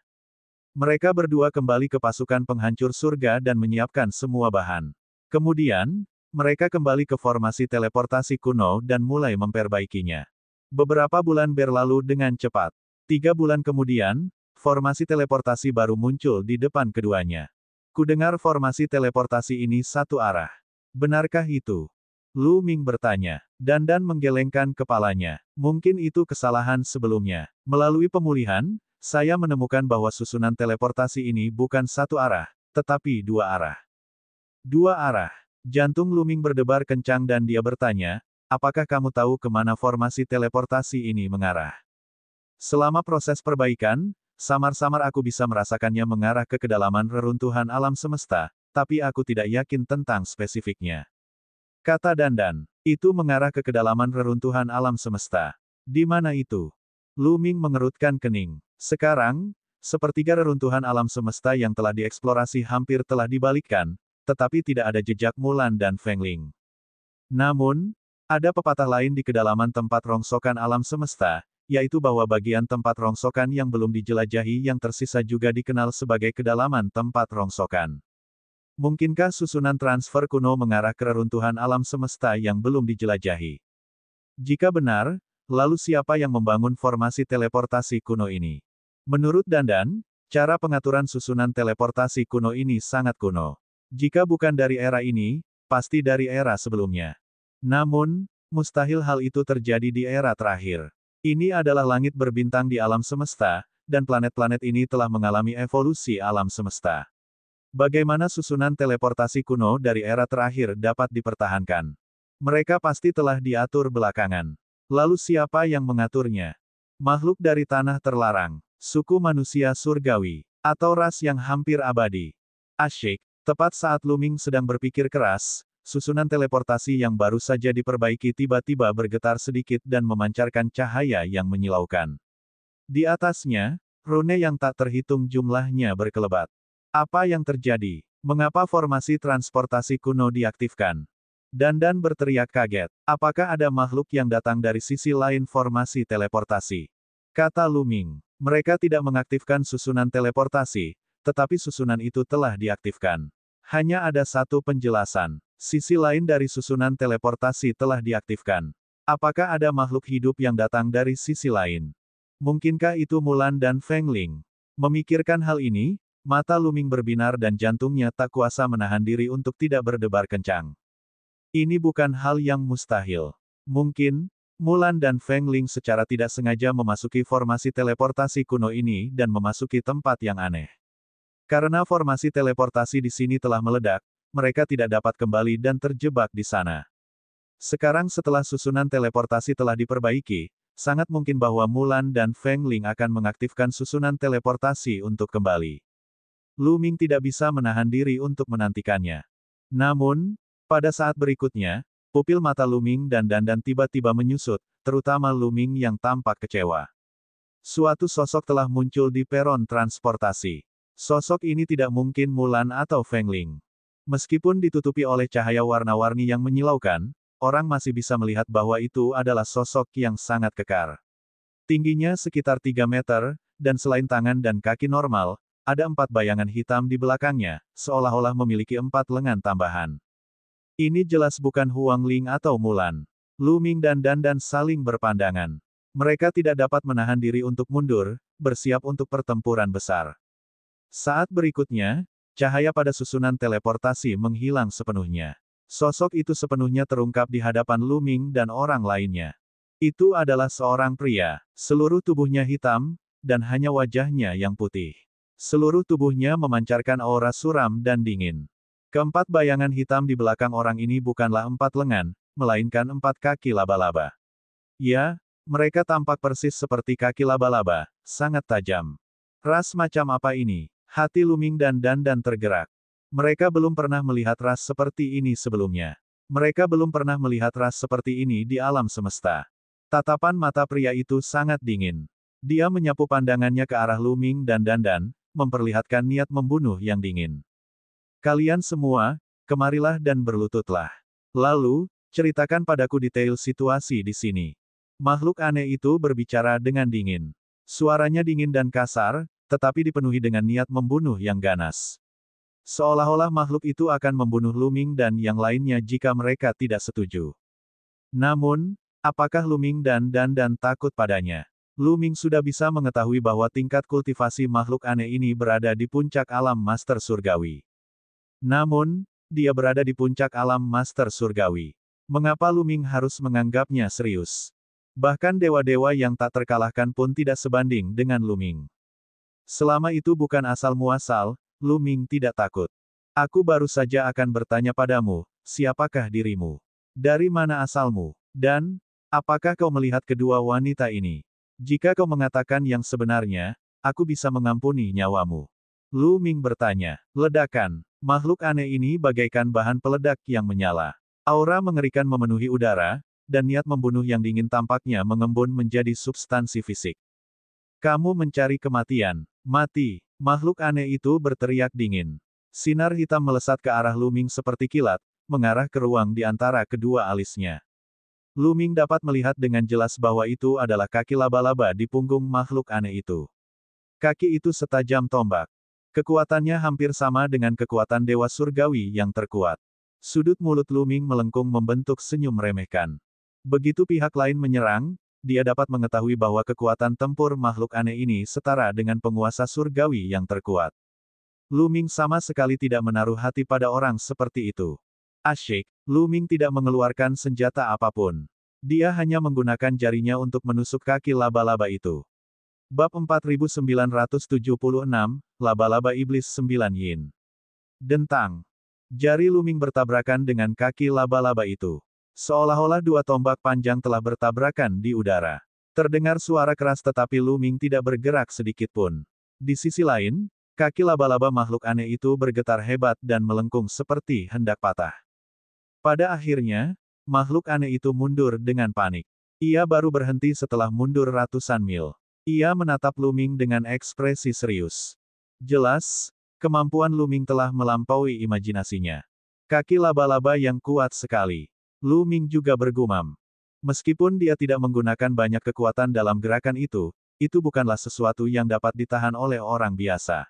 Mereka berdua kembali ke pasukan penghancur surga dan menyiapkan semua bahan. Kemudian, mereka kembali ke formasi teleportasi kuno dan mulai memperbaikinya. Beberapa bulan berlalu dengan cepat. 3 bulan kemudian, formasi teleportasi baru muncul di depan keduanya. Kudengar formasi teleportasi ini satu arah. Benarkah itu? Lu Ming bertanya. Dandan menggelengkan kepalanya. Mungkin itu kesalahan sebelumnya. Melalui pemulihan, saya menemukan bahwa susunan teleportasi ini bukan satu arah, tetapi 2 arah. 2 arah. Jantung Lu Ming berdebar kencang dan dia bertanya, apakah kamu tahu kemana formasi teleportasi ini mengarah? Selama proses perbaikan, samar-samar aku bisa merasakannya mengarah ke kedalaman reruntuhan alam semesta, tapi aku tidak yakin tentang spesifiknya. Kata Dandan, itu mengarah ke kedalaman reruntuhan alam semesta. Di mana itu? Lu Ming mengerutkan kening. Sekarang, sepertiga reruntuhan alam semesta yang telah dieksplorasi hampir telah dibalikkan, tetapi tidak ada jejak Mulan dan Feng Ling. Namun, ada pepatah lain di kedalaman tempat rongsokan alam semesta, yaitu bahwa bagian tempat rongsokan yang belum dijelajahi yang tersisa juga dikenal sebagai kedalaman tempat rongsokan. Mungkinkah susunan transfer kuno mengarah ke reruntuhan alam semesta yang belum dijelajahi? Jika benar, lalu siapa yang membangun formasi teleportasi kuno ini? Menurut Dandan, cara pengaturan susunan teleportasi kuno ini sangat kuno. Jika bukan dari era ini, pasti dari era sebelumnya. Namun, mustahil hal itu terjadi di era terakhir. Ini adalah langit berbintang di alam semesta, dan planet-planet ini telah mengalami evolusi alam semesta. Bagaimana susunan teleportasi kuno dari era terakhir dapat dipertahankan? Mereka pasti telah diatur belakangan. Lalu siapa yang mengaturnya? Makhluk dari tanah terlarang, suku manusia surgawi, atau ras yang hampir abadi. Asyik. Tepat saat Luming sedang berpikir keras, susunan teleportasi yang baru saja diperbaiki tiba-tiba bergetar sedikit dan memancarkan cahaya yang menyilaukan. Di atasnya, rune yang tak terhitung jumlahnya berkelebat. Apa yang terjadi? Mengapa formasi transportasi kuno diaktifkan? Dandan berteriak kaget. Apakah ada makhluk yang datang dari sisi lain formasi teleportasi? Kata Luming. Mereka tidak mengaktifkan susunan teleportasi, tetapi susunan itu telah diaktifkan. Hanya ada satu penjelasan. Sisi lain dari susunan teleportasi telah diaktifkan. Apakah ada makhluk hidup yang datang dari sisi lain? Mungkinkah itu Mulan dan Feng Ling? Memikirkan hal ini, mata Luming berbinar dan jantungnya tak kuasa menahan diri untuk tidak berdebar kencang. Ini bukan hal yang mustahil. Mungkin, Mulan dan Feng Ling secara tidak sengaja memasuki formasi teleportasi kuno ini dan memasuki tempat yang aneh. Karena formasi teleportasi di sini telah meledak, mereka tidak dapat kembali dan terjebak di sana. Sekarang setelah susunan teleportasi telah diperbaiki, sangat mungkin bahwa Mulan dan Feng Ling akan mengaktifkan susunan teleportasi untuk kembali. Luming tidak bisa menahan diri untuk menantikannya. Namun, pada saat berikutnya, pupil mata Luming dan Dandan tiba-tiba menyusut, terutama Luming yang tampak kecewa. Suatu sosok telah muncul di peron transportasi. Sosok ini tidak mungkin Mulan atau Feng Ling. Meskipun ditutupi oleh cahaya warna-warni yang menyilaukan, orang masih bisa melihat bahwa itu adalah sosok yang sangat kekar. Tingginya sekitar 3 meter, dan selain tangan dan kaki normal, ada 4 bayangan hitam di belakangnya, seolah-olah memiliki 4 lengan tambahan. Ini jelas bukan Huang Ling atau Mulan. Luming dan Dandan saling berpandangan. Mereka tidak dapat menahan diri untuk mundur, bersiap untuk pertempuran besar. Saat berikutnya, cahaya pada susunan teleportasi menghilang sepenuhnya. Sosok itu sepenuhnya terungkap di hadapan Luming dan orang lainnya. Itu adalah seorang pria, seluruh tubuhnya hitam, dan hanya wajahnya yang putih. Seluruh tubuhnya memancarkan aura suram dan dingin. Keempat bayangan hitam di belakang orang ini bukanlah 4 lengan, melainkan 4 kaki laba-laba. Ya, mereka tampak persis seperti kaki laba-laba, sangat tajam. Ras macam apa ini? Hati Luming dan Dandan tergerak. Mereka belum pernah melihat ras seperti ini sebelumnya. Mereka belum pernah melihat ras seperti ini di alam semesta. Tatapan mata pria itu sangat dingin. Dia menyapu pandangannya ke arah Luming dan Dandan, memperlihatkan niat membunuh yang dingin. Kalian semua, kemarilah dan berlututlah. Lalu, ceritakan padaku detail situasi di sini. Makhluk aneh itu berbicara dengan dingin. Suaranya dingin dan kasar, tetapi dipenuhi dengan niat membunuh yang ganas. Seolah-olah makhluk itu akan membunuh Luming dan yang lainnya jika mereka tidak setuju. Namun, apakah Luming dan Dandan takut padanya? Luming sudah bisa mengetahui bahwa tingkat kultivasi makhluk aneh ini berada di puncak alam Master Surgawi. Namun, dia berada di puncak alam Master Surgawi. Mengapa Luming harus menganggapnya serius? Bahkan dewa-dewa yang tak terkalahkan pun tidak sebanding dengan Luming. Selama itu bukan asal-muasal, Luming tidak takut. Aku baru saja akan bertanya padamu, siapakah dirimu? Dari mana asalmu? Dan, apakah kau melihat kedua wanita ini? Jika kau mengatakan yang sebenarnya, aku bisa mengampuni nyawamu. Luming bertanya. Ledakan. Makhluk aneh ini bagaikan bahan peledak yang menyala. Aura mengerikan memenuhi udara, dan niat membunuh yang dingin tampaknya mengembun menjadi substansi fisik. Kamu mencari kematian. Mati. Makhluk aneh itu berteriak dingin. Sinar hitam melesat ke arah Luming seperti kilat, mengarah ke ruang di antara kedua alisnya. Lu Ming dapat melihat dengan jelas bahwa itu adalah kaki laba-laba di punggung makhluk aneh itu. Kaki itu setajam tombak. Kekuatannya hampir sama dengan kekuatan Dewa Surgawi yang terkuat. Sudut mulut Lu Ming melengkung membentuk senyum meremehkan. Begitu pihak lain menyerang, dia dapat mengetahui bahwa kekuatan tempur makhluk aneh ini setara dengan penguasa surgawi yang terkuat. Lu Ming sama sekali tidak menaruh hati pada orang seperti itu. Asyik, Lu Ming tidak mengeluarkan senjata apapun. Dia hanya menggunakan jarinya untuk menusuk kaki laba-laba itu. Bab 4976, Laba-laba Iblis 9 Yin. Dentang. Jari Lu Ming bertabrakan dengan kaki laba-laba itu. Seolah-olah dua tombak panjang telah bertabrakan di udara. Terdengar suara keras tetapi Lu Ming tidak bergerak sedikit pun. Di sisi lain, kaki laba-laba makhluk aneh itu bergetar hebat dan melengkung seperti hendak patah. Pada akhirnya, makhluk aneh itu mundur dengan panik. Ia baru berhenti setelah mundur ratusan mil. Ia menatap Lu Ming dengan ekspresi serius. Jelas, kemampuan Lu Ming telah melampaui imajinasinya. Kaki laba-laba yang kuat sekali. Lu Ming juga bergumam. Meskipun dia tidak menggunakan banyak kekuatan dalam gerakan itu bukanlah sesuatu yang dapat ditahan oleh orang biasa.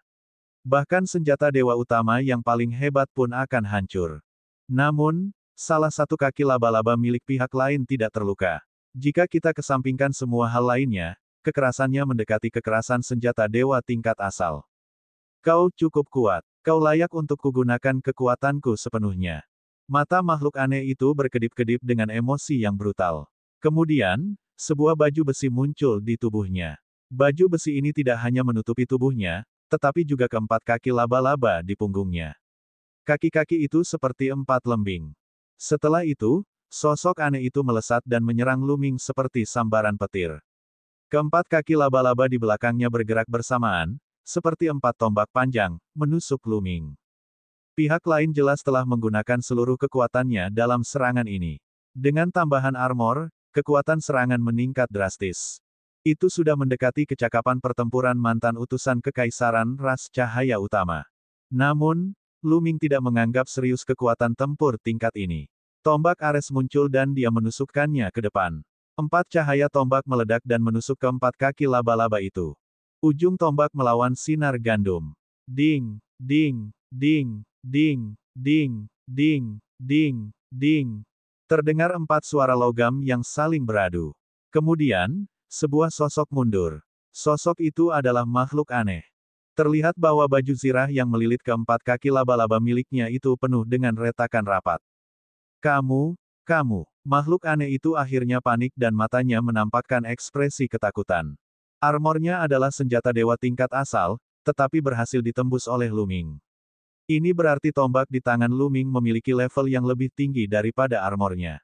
Bahkan senjata dewa utama yang paling hebat pun akan hancur. Namun, salah satu kaki laba-laba milik pihak lain tidak terluka. Jika kita kesampingkan semua hal lainnya, kekerasannya mendekati kekerasan senjata dewa tingkat asal. Kau cukup kuat. Kau layak untuk kugunakan kekuatanku sepenuhnya. Mata makhluk aneh itu berkedip-kedip dengan emosi yang brutal. Kemudian, sebuah baju besi muncul di tubuhnya. Baju besi ini tidak hanya menutupi tubuhnya, tetapi juga keempat kaki laba-laba di punggungnya. Kaki-kaki itu seperti empat lembing. Setelah itu, sosok aneh itu melesat dan menyerang Lu Ming seperti sambaran petir. Keempat kaki laba-laba di belakangnya bergerak bersamaan, seperti empat tombak panjang, menusuk Lu Ming. Pihak lain jelas telah menggunakan seluruh kekuatannya dalam serangan ini. Dengan tambahan armor, kekuatan serangan meningkat drastis. Itu sudah mendekati kecakapan pertempuran mantan utusan kekaisaran ras cahaya utama. Namun, Lu Ming tidak menganggap serius kekuatan tempur tingkat ini. Tombak Ares muncul dan dia menusukkannya ke depan. Empat cahaya tombak meledak dan menusuk keempat kaki laba-laba itu. Ujung tombak melawan sinar gandum. Ding, ding, ding. Ding, ding, ding, ding, ding. Terdengar empat suara logam yang saling beradu. Kemudian, sebuah sosok mundur. Sosok itu adalah makhluk aneh. Terlihat bahwa baju zirah yang melilit keempat kaki laba-laba miliknya itu penuh dengan retakan rapat. Kamu, makhluk aneh itu akhirnya panik dan matanya menampakkan ekspresi ketakutan. Armornya adalah senjata dewa tingkat asal, tetapi berhasil ditembus oleh Lu Ming. Ini berarti tombak di tangan Lu Ming memiliki level yang lebih tinggi daripada armornya.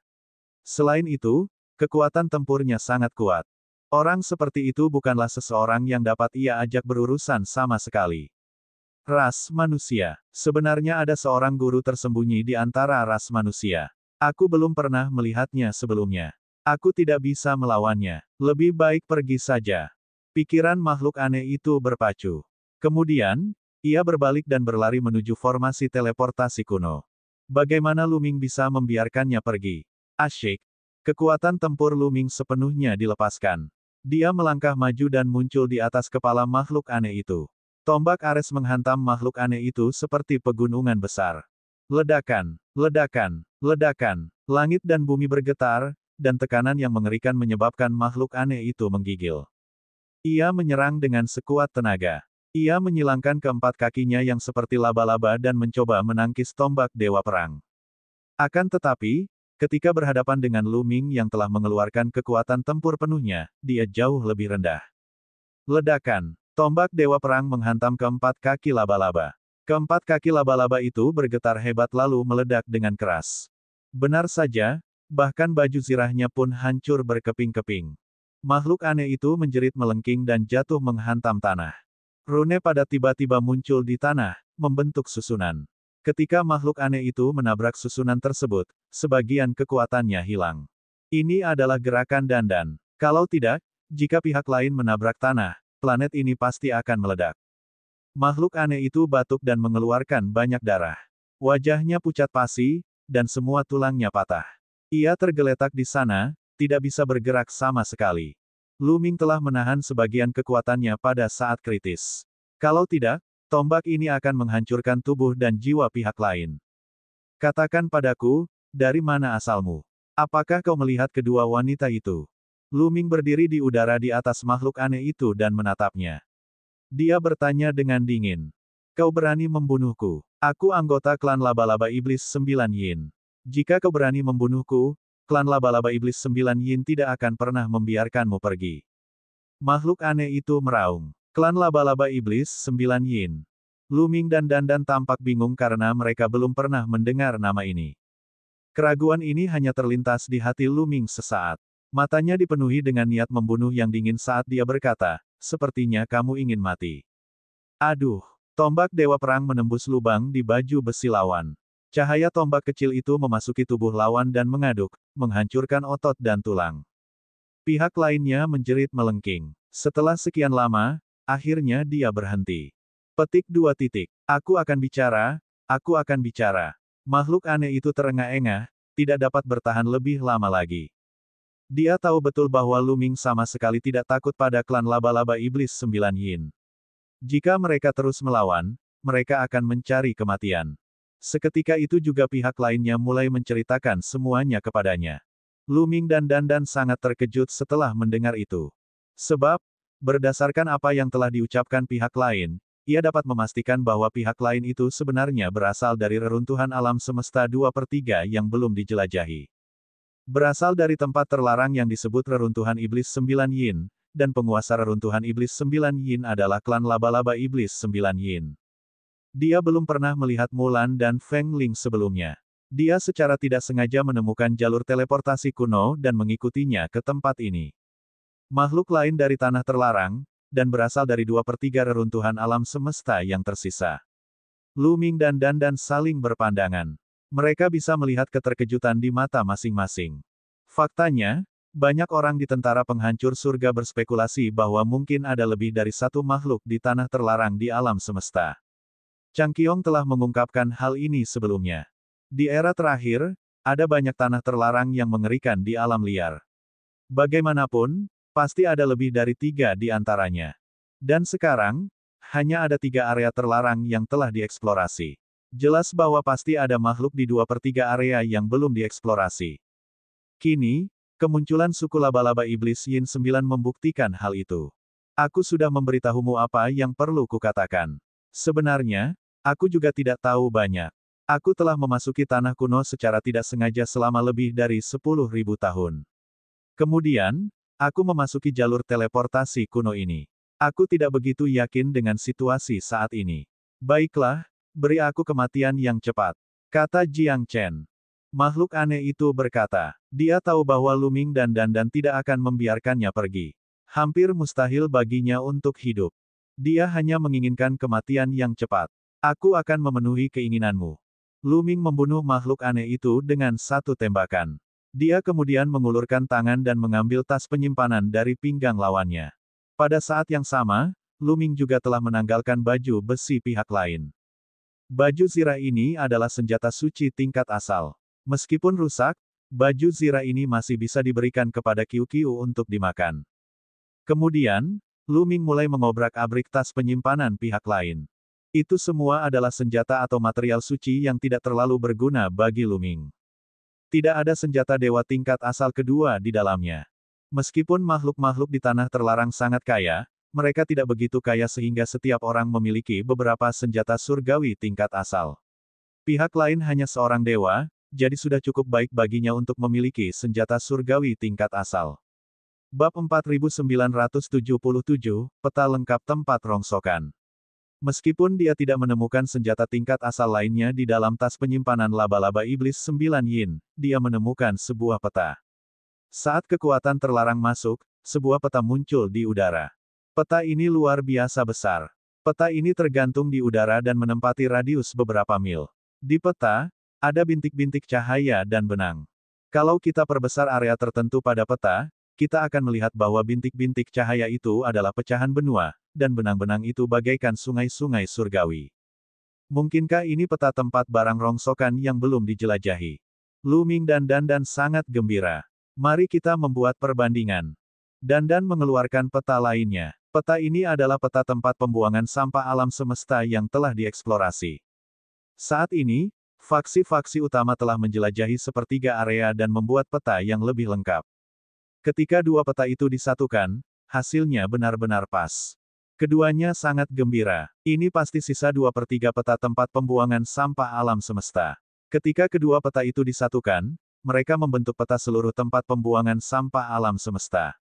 Selain itu, kekuatan tempurnya sangat kuat. Orang seperti itu bukanlah seseorang yang dapat ia ajak berurusan sama sekali. Ras manusia. Sebenarnya ada seorang guru tersembunyi di antara ras manusia. Aku belum pernah melihatnya sebelumnya. Aku tidak bisa melawannya. Lebih baik pergi saja. Pikiran makhluk aneh itu berpacu. Kemudian, ia berbalik dan berlari menuju formasi teleportasi kuno. Bagaimana Lu Ming bisa membiarkannya pergi? Asyik. Kekuatan tempur Lu Ming sepenuhnya dilepaskan. Dia melangkah maju dan muncul di atas kepala makhluk aneh itu. Tombak Ares menghantam makhluk aneh itu seperti pegunungan besar. Ledakan, ledakan, ledakan. Langit dan bumi bergetar, dan tekanan yang mengerikan menyebabkan makhluk aneh itu menggigil. Ia menyerang dengan sekuat tenaga. Ia menyilangkan keempat kakinya yang seperti laba-laba dan mencoba menangkis tombak dewa perang. Akan tetapi, ketika berhadapan dengan Lu Ming yang telah mengeluarkan kekuatan tempur penuhnya, dia jauh lebih rendah. Ledakan. Tombak dewa perang menghantam keempat kaki laba-laba. Keempat kaki laba-laba itu bergetar hebat lalu meledak dengan keras. Benar saja, bahkan baju zirahnya pun hancur berkeping-keping. Makhluk aneh itu menjerit melengking dan jatuh menghantam tanah. Rune pada tiba-tiba muncul di tanah, membentuk susunan. Ketika makhluk aneh itu menabrak susunan tersebut, sebagian kekuatannya hilang. Ini adalah gerakan dandan. Kalau tidak, jika pihak lain menabrak tanah, planet ini pasti akan meledak. Makhluk aneh itu batuk dan mengeluarkan banyak darah. Wajahnya pucat pasi, dan semua tulangnya patah. Ia tergeletak di sana, tidak bisa bergerak sama sekali. Lu Ming telah menahan sebagian kekuatannya pada saat kritis. Kalau tidak, tombak ini akan menghancurkan tubuh dan jiwa pihak lain. Katakan padaku, dari mana asalmu? Apakah kau melihat kedua wanita itu? Lu Ming berdiri di udara di atas makhluk aneh itu dan menatapnya. Dia bertanya dengan dingin. Kau berani membunuhku? Aku anggota klan Laba-Laba Iblis 9 Yin. Jika kau berani membunuhku, klan Laba-Laba Iblis 9 Yin tidak akan pernah membiarkanmu pergi. Makhluk aneh itu meraung. Klan Laba-Laba Iblis 9 Yin. Lu Ming dan Dandan tampak bingung karena mereka belum pernah mendengar nama ini. Keraguan ini hanya terlintas di hati Lu Ming sesaat. Matanya dipenuhi dengan niat membunuh yang dingin saat dia berkata, sepertinya kamu ingin mati. Aduh, tombak Dewa Perang menembus lubang di baju besi lawan. Cahaya tombak kecil itu memasuki tubuh lawan dan mengaduk, menghancurkan otot dan tulang. Pihak lainnya menjerit melengking. Setelah sekian lama, akhirnya dia berhenti. Petik 2 titik. Aku akan bicara, aku akan bicara. Makhluk aneh itu terengah-engah, tidak dapat bertahan lebih lama lagi. Dia tahu betul bahwa Lu Ming sama sekali tidak takut pada klan Laba-Laba Iblis 9 Yin. Jika mereka terus melawan, mereka akan mencari kematian. Seketika itu juga pihak lainnya mulai menceritakan semuanya kepadanya. Lu Ming dan Dandan sangat terkejut setelah mendengar itu. Sebab, berdasarkan apa yang telah diucapkan pihak lain, ia dapat memastikan bahwa pihak lain itu sebenarnya berasal dari reruntuhan alam semesta 2/3 yang belum dijelajahi. Berasal dari tempat terlarang yang disebut reruntuhan Iblis 9 Yin, dan penguasa reruntuhan Iblis 9 Yin adalah klan Laba-Laba Iblis 9 Yin. Dia belum pernah melihat Mulan dan Feng Ling sebelumnya. Dia secara tidak sengaja menemukan jalur teleportasi kuno dan mengikutinya ke tempat ini. Makhluk lain dari tanah terlarang, dan berasal dari 2/3 reruntuhan alam semesta yang tersisa. Lu Ming dan Dandan saling berpandangan. Mereka bisa melihat keterkejutan di mata masing-masing. Faktanya, banyak orang di tentara penghancur surga berspekulasi bahwa mungkin ada lebih dari satu makhluk di tanah terlarang di alam semesta. Chang Qiong telah mengungkapkan hal ini sebelumnya. Di era terakhir, ada banyak tanah terlarang yang mengerikan di alam liar. Bagaimanapun, pasti ada lebih dari 3 di antaranya. Dan sekarang, hanya ada 3 area terlarang yang telah dieksplorasi. Jelas bahwa pasti ada makhluk di 2/3 area yang belum dieksplorasi. Kini, kemunculan suku Laba-Laba Iblis Yin 9 membuktikan hal itu. Aku sudah memberitahumu apa yang perlu kukatakan. Sebenarnya, aku juga tidak tahu banyak. Aku telah memasuki tanah kuno secara tidak sengaja selama lebih dari 10.000 tahun. Kemudian, aku memasuki jalur teleportasi kuno ini. Aku tidak begitu yakin dengan situasi saat ini. Baiklah, beri aku kematian yang cepat, kata Jiang Chen. Makhluk aneh itu berkata, dia tahu bahwa Lu Ming dan Dandan tidak akan membiarkannya pergi. Hampir mustahil baginya untuk hidup. Dia hanya menginginkan kematian yang cepat. Aku akan memenuhi keinginanmu. Lu Ming membunuh makhluk aneh itu dengan satu tembakan. Dia kemudian mengulurkan tangan dan mengambil tas penyimpanan dari pinggang lawannya. Pada saat yang sama, Lu Ming juga telah menanggalkan baju besi pihak lain. Baju zirah ini adalah senjata suci tingkat asal. Meskipun rusak, baju zirah ini masih bisa diberikan kepada Qiu-Qiu untuk dimakan. Kemudian, Lu Ming mulai mengobrak-abrik tas penyimpanan pihak lain. Itu semua adalah senjata atau material suci yang tidak terlalu berguna bagi Lu Ming. Tidak ada senjata dewa tingkat asal kedua di dalamnya. Meskipun makhluk-makhluk di tanah terlarang sangat kaya, mereka tidak begitu kaya sehingga setiap orang memiliki beberapa senjata surgawi tingkat asal. Pihak lain hanya seorang dewa, jadi sudah cukup baik baginya untuk memiliki senjata surgawi tingkat asal. Bab 4977, Peta Lengkap Tempat Rongsokan. Meskipun dia tidak menemukan senjata tingkat asal lainnya di dalam tas penyimpanan Laba-Laba Iblis 9 Yin, dia menemukan sebuah peta. Saat kekuatan terlarang masuk, sebuah peta muncul di udara. Peta ini luar biasa besar. Peta ini tergantung di udara dan menempati radius beberapa mil. Di peta, ada bintik-bintik cahaya dan benang. Kalau kita perbesar area tertentu pada peta, kita akan melihat bahwa bintik-bintik cahaya itu adalah pecahan benua, dan benang-benang itu bagaikan sungai-sungai surgawi. Mungkinkah ini peta tempat barang rongsokan yang belum dijelajahi? Lu Ming dan Dandan sangat gembira. Mari kita membuat perbandingan. Dandan mengeluarkan peta lainnya. Peta ini adalah peta tempat pembuangan sampah alam semesta yang telah dieksplorasi. Saat ini, faksi-faksi utama telah menjelajahi sepertiga area dan membuat peta yang lebih lengkap. Ketika dua peta itu disatukan, hasilnya benar-benar pas. Keduanya sangat gembira. Ini pasti sisa 2/3 peta tempat pembuangan sampah alam semesta. Ketika kedua peta itu disatukan, mereka membentuk peta seluruh tempat pembuangan sampah alam semesta.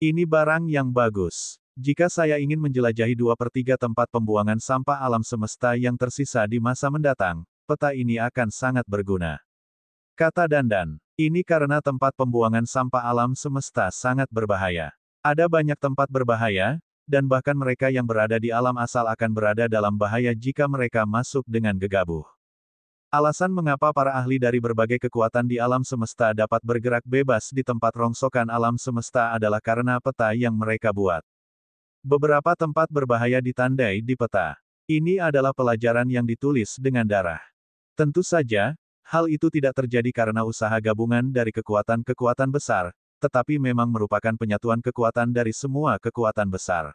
Ini barang yang bagus. Jika saya ingin menjelajahi 2/3 tempat pembuangan sampah alam semesta yang tersisa di masa mendatang, peta ini akan sangat berguna. Kata Dandan, ini karena tempat pembuangan sampah alam semesta sangat berbahaya. Ada banyak tempat berbahaya, dan bahkan mereka yang berada di alam asal akan berada dalam bahaya jika mereka masuk dengan gegabah. Alasan mengapa para ahli dari berbagai kekuatan di alam semesta dapat bergerak bebas di tempat rongsokan alam semesta adalah karena peta yang mereka buat. Beberapa tempat berbahaya ditandai di peta. Ini adalah pelajaran yang ditulis dengan darah. Tentu saja, hal itu tidak terjadi karena usaha gabungan dari kekuatan-kekuatan besar, tetapi memang merupakan penyatuan kekuatan dari semua kekuatan besar.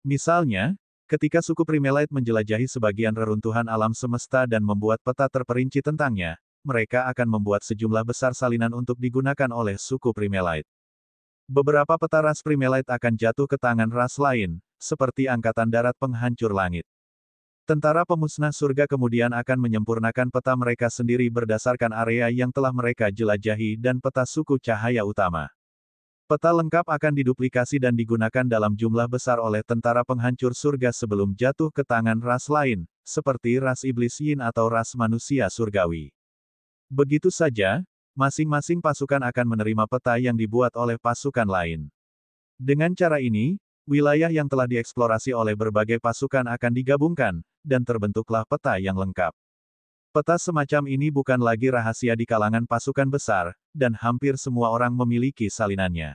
Misalnya, ketika suku Primelite menjelajahi sebagian reruntuhan alam semesta dan membuat peta terperinci tentangnya, mereka akan membuat sejumlah besar salinan untuk digunakan oleh suku Primelite. Beberapa peta ras Primelite akan jatuh ke tangan ras lain, seperti Angkatan Darat Penghancur Langit. Tentara pemusnah surga kemudian akan menyempurnakan peta mereka sendiri berdasarkan area yang telah mereka jelajahi dan peta suku cahaya utama. Peta lengkap akan diduplikasi dan digunakan dalam jumlah besar oleh tentara penghancur surga sebelum jatuh ke tangan ras lain, seperti ras iblis Yin atau ras manusia surgawi. Begitu saja, masing-masing pasukan akan menerima peta yang dibuat oleh pasukan lain. Dengan cara ini, wilayah yang telah dieksplorasi oleh berbagai pasukan akan digabungkan, dan terbentuklah peta yang lengkap. Peta semacam ini bukan lagi rahasia di kalangan pasukan besar, dan hampir semua orang memiliki salinannya.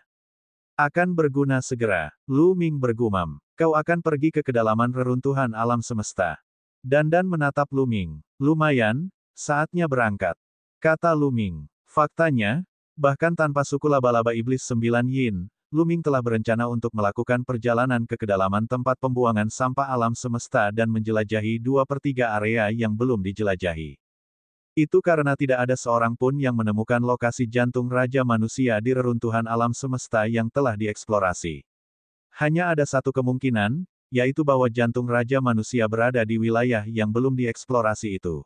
Akan berguna segera, Lu Ming bergumam. Kau akan pergi ke kedalaman reruntuhan alam semesta. Dandan menatap Lu Ming. Lumayan, saatnya berangkat. Kata Lu Ming. Faktanya, bahkan tanpa suku laba-laba iblis 9 Yin, Lu Ming telah berencana untuk melakukan perjalanan ke kedalaman tempat pembuangan sampah alam semesta dan menjelajahi 2/3 area yang belum dijelajahi. Itu karena tidak ada seorang pun yang menemukan lokasi jantung Raja Manusia di reruntuhan alam semesta yang telah dieksplorasi. Hanya ada satu kemungkinan, yaitu bahwa jantung Raja Manusia berada di wilayah yang belum dieksplorasi itu.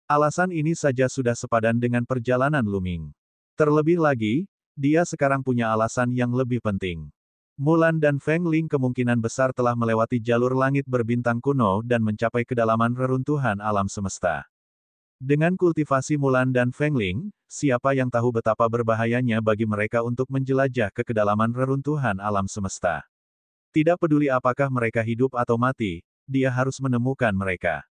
Alasan ini saja sudah sepadan dengan perjalanan Lu Ming. Terlebih lagi, dia sekarang punya alasan yang lebih penting. Mulan dan Feng Ling kemungkinan besar telah melewati jalur langit berbintang kuno dan mencapai kedalaman reruntuhan alam semesta. Dengan kultivasi Mulan dan Feng Ling, siapa yang tahu betapa berbahayanya bagi mereka untuk menjelajah ke kedalaman reruntuhan alam semesta. Tidak peduli apakah mereka hidup atau mati, dia harus menemukan mereka.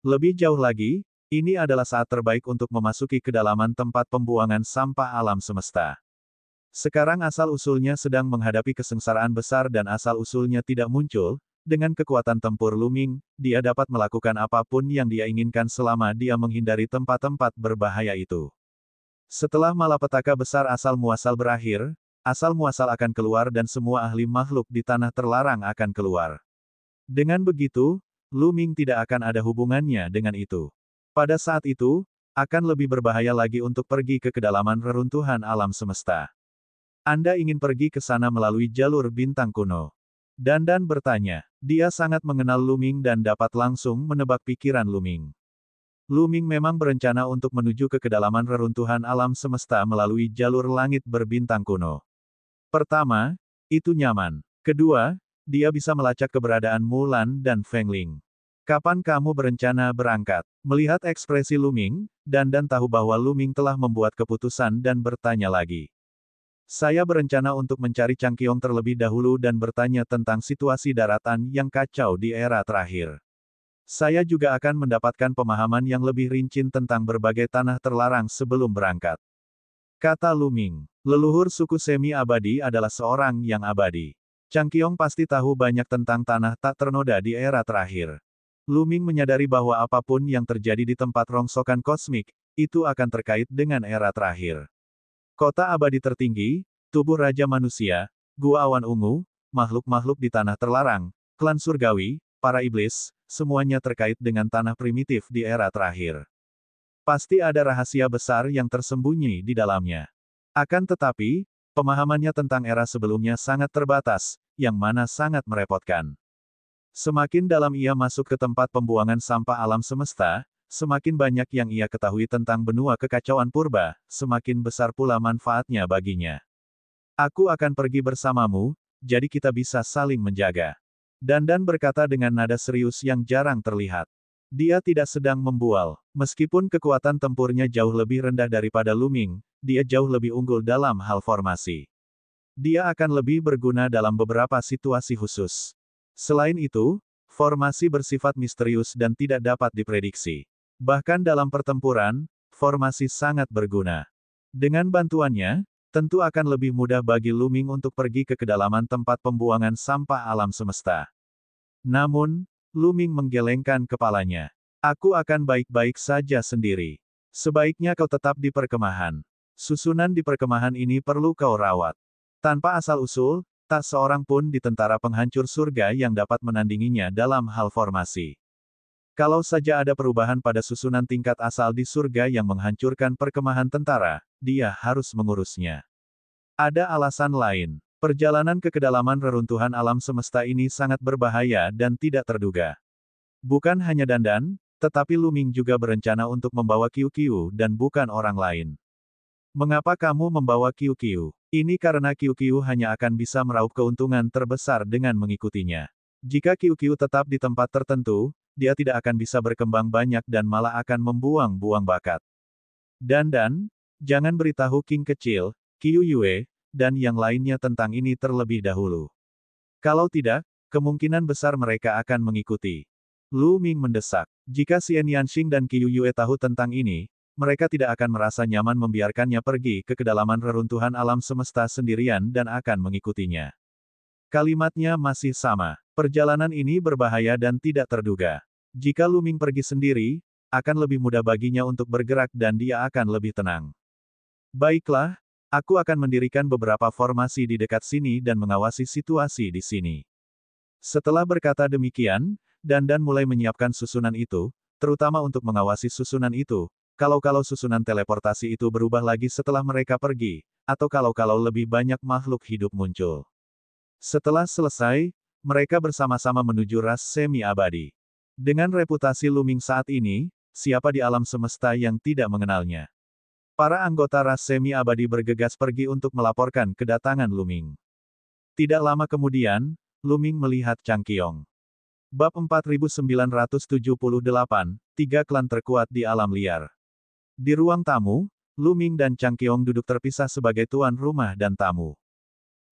Lebih jauh lagi, ini adalah saat terbaik untuk memasuki kedalaman tempat pembuangan sampah alam semesta. Sekarang asal-usulnya sedang menghadapi kesengsaraan besar dan asal-usulnya tidak muncul, dengan kekuatan tempur Lu Ming, dia dapat melakukan apapun yang dia inginkan selama dia menghindari tempat-tempat berbahaya itu. Setelah malapetaka besar asal-muasal berakhir, asal-muasal akan keluar dan semua ahli makhluk di tanah terlarang akan keluar. Dengan begitu, Lu Ming tidak akan ada hubungannya dengan itu. Pada saat itu, akan lebih berbahaya lagi untuk pergi ke kedalaman reruntuhan alam semesta. Anda ingin pergi ke sana melalui jalur bintang kuno. Dandan bertanya. Dia sangat mengenal Lu Ming dan dapat langsung menebak pikiran Lu Ming. Lu Ming memang berencana untuk menuju ke kedalaman reruntuhan alam semesta melalui jalur langit berbintang kuno. Pertama, itu nyaman. Kedua, dia bisa melacak keberadaan Mulan dan Feng Ling. Kapan kamu berencana berangkat? Melihat ekspresi Lu Ming, Dandan tahu bahwa Lu Ming telah membuat keputusan dan bertanya lagi. Saya berencana untuk mencari Changqiong terlebih dahulu dan bertanya tentang situasi daratan yang kacau di era terakhir. Saya juga akan mendapatkan pemahaman yang lebih rinci tentang berbagai tanah terlarang sebelum berangkat. Kata Lu Ming, leluhur suku semi-abadi adalah seorang yang abadi. Changqiong pasti tahu banyak tentang tanah tak ternoda di era terakhir. Lu Ming menyadari bahwa apapun yang terjadi di tempat rongsokan kosmik, itu akan terkait dengan era terakhir. Kota abadi tertinggi, tubuh Raja Manusia, Gua Awan Ungu, makhluk-makhluk di tanah terlarang, klan surgawi, para iblis, semuanya terkait dengan tanah primitif di era terakhir. Pasti ada rahasia besar yang tersembunyi di dalamnya. Akan tetapi, pemahamannya tentang era sebelumnya sangat terbatas, yang mana sangat merepotkan. Semakin dalam ia masuk ke tempat pembuangan sampah alam semesta, semakin banyak yang ia ketahui tentang benua kekacauan purba, semakin besar pula manfaatnya baginya. Aku akan pergi bersamamu, jadi kita bisa saling menjaga. Dandan berkata dengan nada serius yang jarang terlihat. Dia tidak sedang membual. Meskipun kekuatan tempurnya jauh lebih rendah daripada Lu Ming, dia jauh lebih unggul dalam hal formasi. Dia akan lebih berguna dalam beberapa situasi khusus. Selain itu, formasi bersifat misterius dan tidak dapat diprediksi. Bahkan dalam pertempuran, formasi sangat berguna. Dengan bantuannya, tentu akan lebih mudah bagi Lu Ming untuk pergi ke kedalaman tempat pembuangan sampah alam semesta. Namun, Lu Ming menggelengkan kepalanya. Aku akan baik-baik saja sendiri. Sebaiknya kau tetap di perkemahan. Susunan di perkemahan ini perlu kau rawat. Tanpa asal-usul, tak seorang pun di tentara penghancur surga yang dapat menandinginya dalam hal formasi. Kalau saja ada perubahan pada susunan tingkat asal di surga yang menghancurkan perkemahan tentara, dia harus mengurusnya. Ada alasan lain. Perjalanan ke kedalaman reruntuhan alam semesta ini sangat berbahaya dan tidak terduga. Bukan hanya Dandan, tetapi Lu Ming juga berencana untuk membawa Qiu dan bukan orang lain. Mengapa kamu membawa Qiu? Ini karena Qiu hanya akan bisa meraup keuntungan terbesar dengan mengikutinya. Jika Qiu tetap di tempat tertentu, dia tidak akan bisa berkembang banyak dan malah akan membuang-buang bakat. Dandan, jangan beritahu King kecil, Qiu Yue, dan yang lainnya tentang ini terlebih dahulu. Kalau tidak, kemungkinan besar mereka akan mengikuti. Lu Ming mendesak. Jika Xian Yanxing dan Qiu Yue tahu tentang ini, mereka tidak akan merasa nyaman membiarkannya pergi ke kedalaman reruntuhan alam semesta sendirian dan akan mengikutinya. Kalimatnya masih sama. Perjalanan ini berbahaya dan tidak terduga. Jika Lu Ming pergi sendiri, akan lebih mudah baginya untuk bergerak dan dia akan lebih tenang. Baiklah, aku akan mendirikan beberapa formasi di dekat sini dan mengawasi situasi di sini. Setelah berkata demikian, Dandan mulai menyiapkan susunan itu, terutama untuk mengawasi susunan itu, kalau susunan teleportasi itu berubah lagi setelah mereka pergi, atau kalau lebih banyak makhluk hidup muncul. Setelah selesai, mereka bersama-sama menuju ras semi-abadi. Dengan reputasi Lu Ming saat ini, siapa di alam semesta yang tidak mengenalnya? Para anggota ras semi-abadi bergegas pergi untuk melaporkan kedatangan Lu Ming. Tidak lama kemudian, Lu Ming melihat Chang Qiong. Bab 4978, Tiga Klan Terkuat di Alam Liar. Di ruang tamu, Lu Ming dan Chang Qiong duduk terpisah sebagai tuan rumah dan tamu.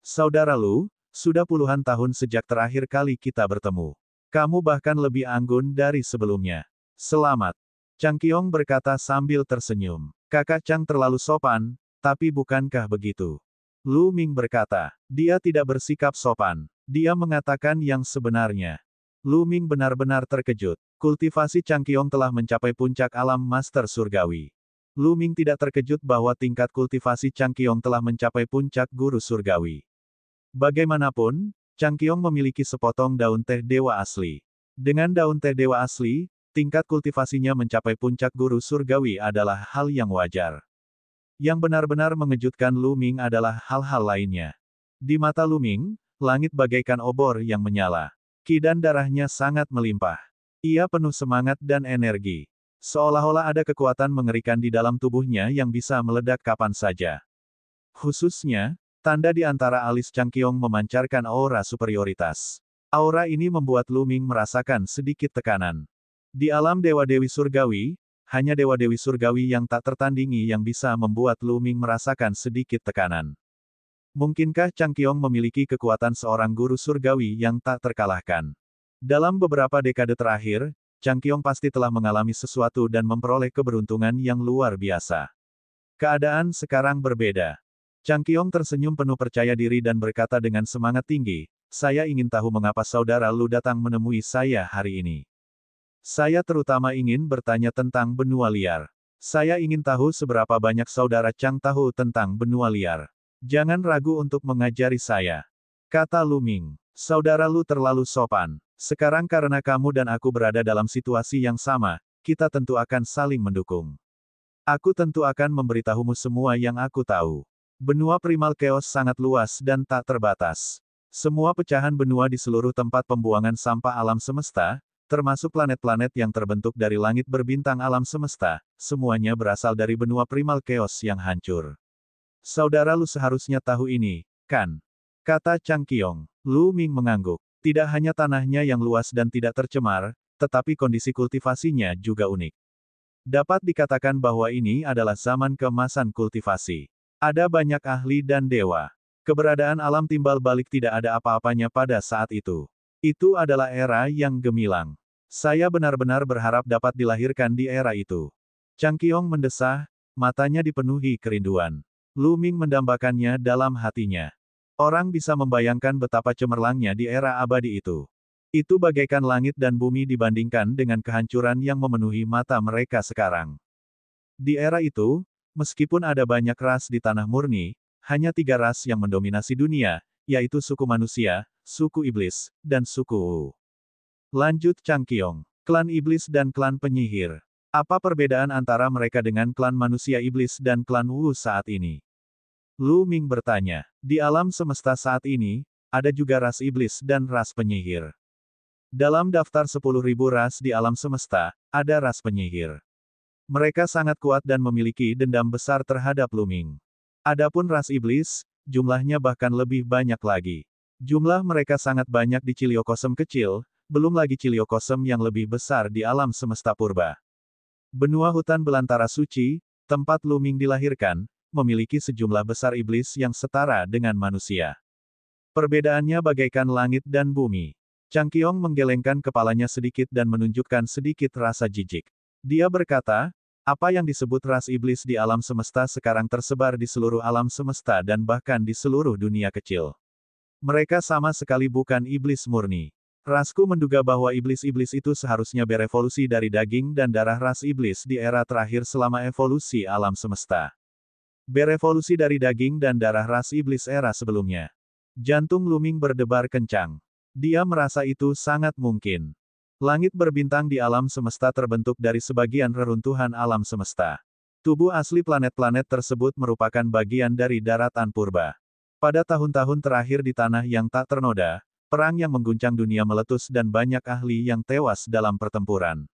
Saudara Lu, sudah puluhan tahun sejak terakhir kali kita bertemu. Kamu bahkan lebih anggun dari sebelumnya. Selamat. Chang Qiong berkata sambil tersenyum. Kakak Chang terlalu sopan, tapi bukankah begitu? Lu Ming berkata, dia tidak bersikap sopan. Dia mengatakan yang sebenarnya. Lu Ming benar-benar terkejut. Kultivasi Chang Qiong telah mencapai puncak alam master surgawi. Lu Ming tidak terkejut bahwa tingkat kultivasi Chang Qiong telah mencapai puncak guru surgawi. Bagaimanapun, Chang Qiong memiliki sepotong daun teh dewa asli. Dengan daun teh dewa asli, tingkat kultivasinya mencapai puncak guru surgawi adalah hal yang wajar. Yang benar-benar mengejutkan Lu Ming adalah hal-hal lainnya. Di mata Lu Ming, langit bagaikan obor yang menyala. Qi dan darahnya sangat melimpah. Ia penuh semangat dan energi. Seolah-olah ada kekuatan mengerikan di dalam tubuhnya yang bisa meledak kapan saja. Khususnya, tanda di antara alis Chang Qiong memancarkan aura superioritas. Aura ini membuat Lu Ming merasakan sedikit tekanan. Di alam dewa-dewi surgawi, hanya dewa-dewi surgawi yang tak tertandingi yang bisa membuat Lu Ming merasakan sedikit tekanan. Mungkinkah Chang Qiong memiliki kekuatan seorang guru surgawi yang tak terkalahkan? Dalam beberapa dekade terakhir, Chang Qiong pasti telah mengalami sesuatu dan memperoleh keberuntungan yang luar biasa. Keadaan sekarang berbeda. Chang Qiong tersenyum penuh percaya diri dan berkata dengan semangat tinggi, saya ingin tahu mengapa saudara Lu datang menemui saya hari ini. Saya terutama ingin bertanya tentang benua liar. Saya ingin tahu seberapa banyak saudara Chang tahu tentang benua liar. Jangan ragu untuk mengajari saya. Kata Lu Ming. Saudara Lu terlalu sopan. Sekarang karena kamu dan aku berada dalam situasi yang sama, kita tentu akan saling mendukung. Aku tentu akan memberitahumu semua yang aku tahu. Benua Primal Chaos sangat luas dan tak terbatas. Semua pecahan benua di seluruh tempat pembuangan sampah alam semesta, termasuk planet-planet yang terbentuk dari langit berbintang alam semesta, semuanya berasal dari benua Primal Chaos yang hancur. Saudara Lu seharusnya tahu ini, kan? Kata Chang Qiong. Lu Ming mengangguk. Tidak hanya tanahnya yang luas dan tidak tercemar, tetapi kondisi kultivasinya juga unik. Dapat dikatakan bahwa ini adalah zaman keemasan kultivasi. Ada banyak ahli dan dewa. Keberadaan alam timbal balik tidak ada apa-apanya pada saat itu. Itu adalah era yang gemilang. Saya benar-benar berharap dapat dilahirkan di era itu. Chang Qiong mendesah, matanya dipenuhi kerinduan. Lu Ming mendambakannya dalam hatinya. Orang bisa membayangkan betapa cemerlangnya di era abadi itu. Itu bagaikan langit dan bumi dibandingkan dengan kehancuran yang memenuhi mata mereka sekarang. Di era itu, meskipun ada banyak ras di tanah murni, hanya 3 ras yang mendominasi dunia, yaitu suku manusia, suku iblis, dan suku Wu. Lanjut Chang Qiong. Klan iblis dan klan penyihir. Apa perbedaan antara mereka dengan klan manusia iblis dan klan Wu saat ini? Lu Ming bertanya. Di alam semesta saat ini, ada juga ras iblis dan ras penyihir. Dalam daftar 10.000 ras di alam semesta, ada ras penyihir. Mereka sangat kuat dan memiliki dendam besar terhadap Lu Ming. Adapun ras iblis, jumlahnya bahkan lebih banyak lagi. Jumlah mereka sangat banyak di Ciliokosem kecil, belum lagi Ciliokosem yang lebih besar di alam semesta purba. Benua hutan belantara suci, tempat Lu Ming dilahirkan, memiliki sejumlah besar iblis yang setara dengan manusia. Perbedaannya bagaikan langit dan bumi. Chang Qiong menggelengkan kepalanya sedikit dan menunjukkan sedikit rasa jijik. Dia berkata, apa yang disebut ras iblis di alam semesta sekarang tersebar di seluruh alam semesta dan bahkan di seluruh dunia kecil. Mereka sama sekali bukan iblis murni. Rasku menduga bahwa iblis-iblis itu seharusnya berevolusi dari daging dan darah ras iblis di era terakhir selama evolusi alam semesta. Berevolusi dari daging dan darah ras iblis era sebelumnya. Jantung Lu Ming berdebar kencang. Dia merasa itu sangat mungkin. Langit berbintang di alam semesta terbentuk dari sebagian reruntuhan alam semesta. Tubuh asli planet-planet tersebut merupakan bagian dari daratan purba. Pada tahun-tahun terakhir di tanah yang tak ternoda, perang yang mengguncang dunia meletus dan banyak ahli yang tewas dalam pertempuran.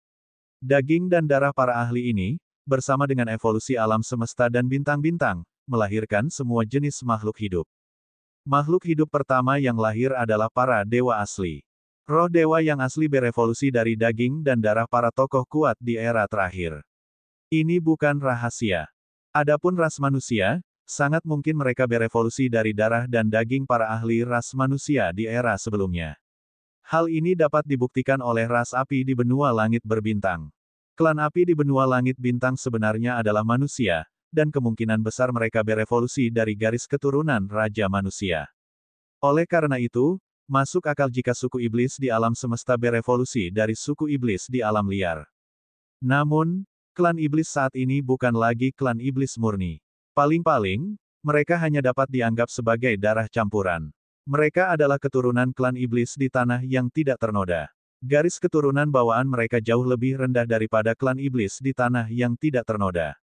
Daging dan darah para ahli ini, bersama dengan evolusi alam semesta dan bintang-bintang, melahirkan semua jenis makhluk hidup. Makhluk hidup pertama yang lahir adalah para dewa asli. Roh dewa yang asli berevolusi dari daging dan darah para tokoh kuat di era terakhir. Ini bukan rahasia. Adapun ras manusia, sangat mungkin mereka berevolusi dari darah dan daging para ahli ras manusia di era sebelumnya. Hal ini dapat dibuktikan oleh ras api di benua langit berbintang. Klan api di benua langit bintang sebenarnya adalah manusia, dan kemungkinan besar mereka berevolusi dari garis keturunan Raja Manusia. Oleh karena itu, masuk akal jika suku iblis di alam semesta berevolusi dari suku iblis di alam liar. Namun, klan iblis saat ini bukan lagi klan iblis murni. Paling-paling, mereka hanya dapat dianggap sebagai darah campuran. Mereka adalah keturunan klan iblis di tanah yang tidak ternoda. Garis keturunan bawaan mereka jauh lebih rendah daripada klan iblis di tanah yang tidak ternoda.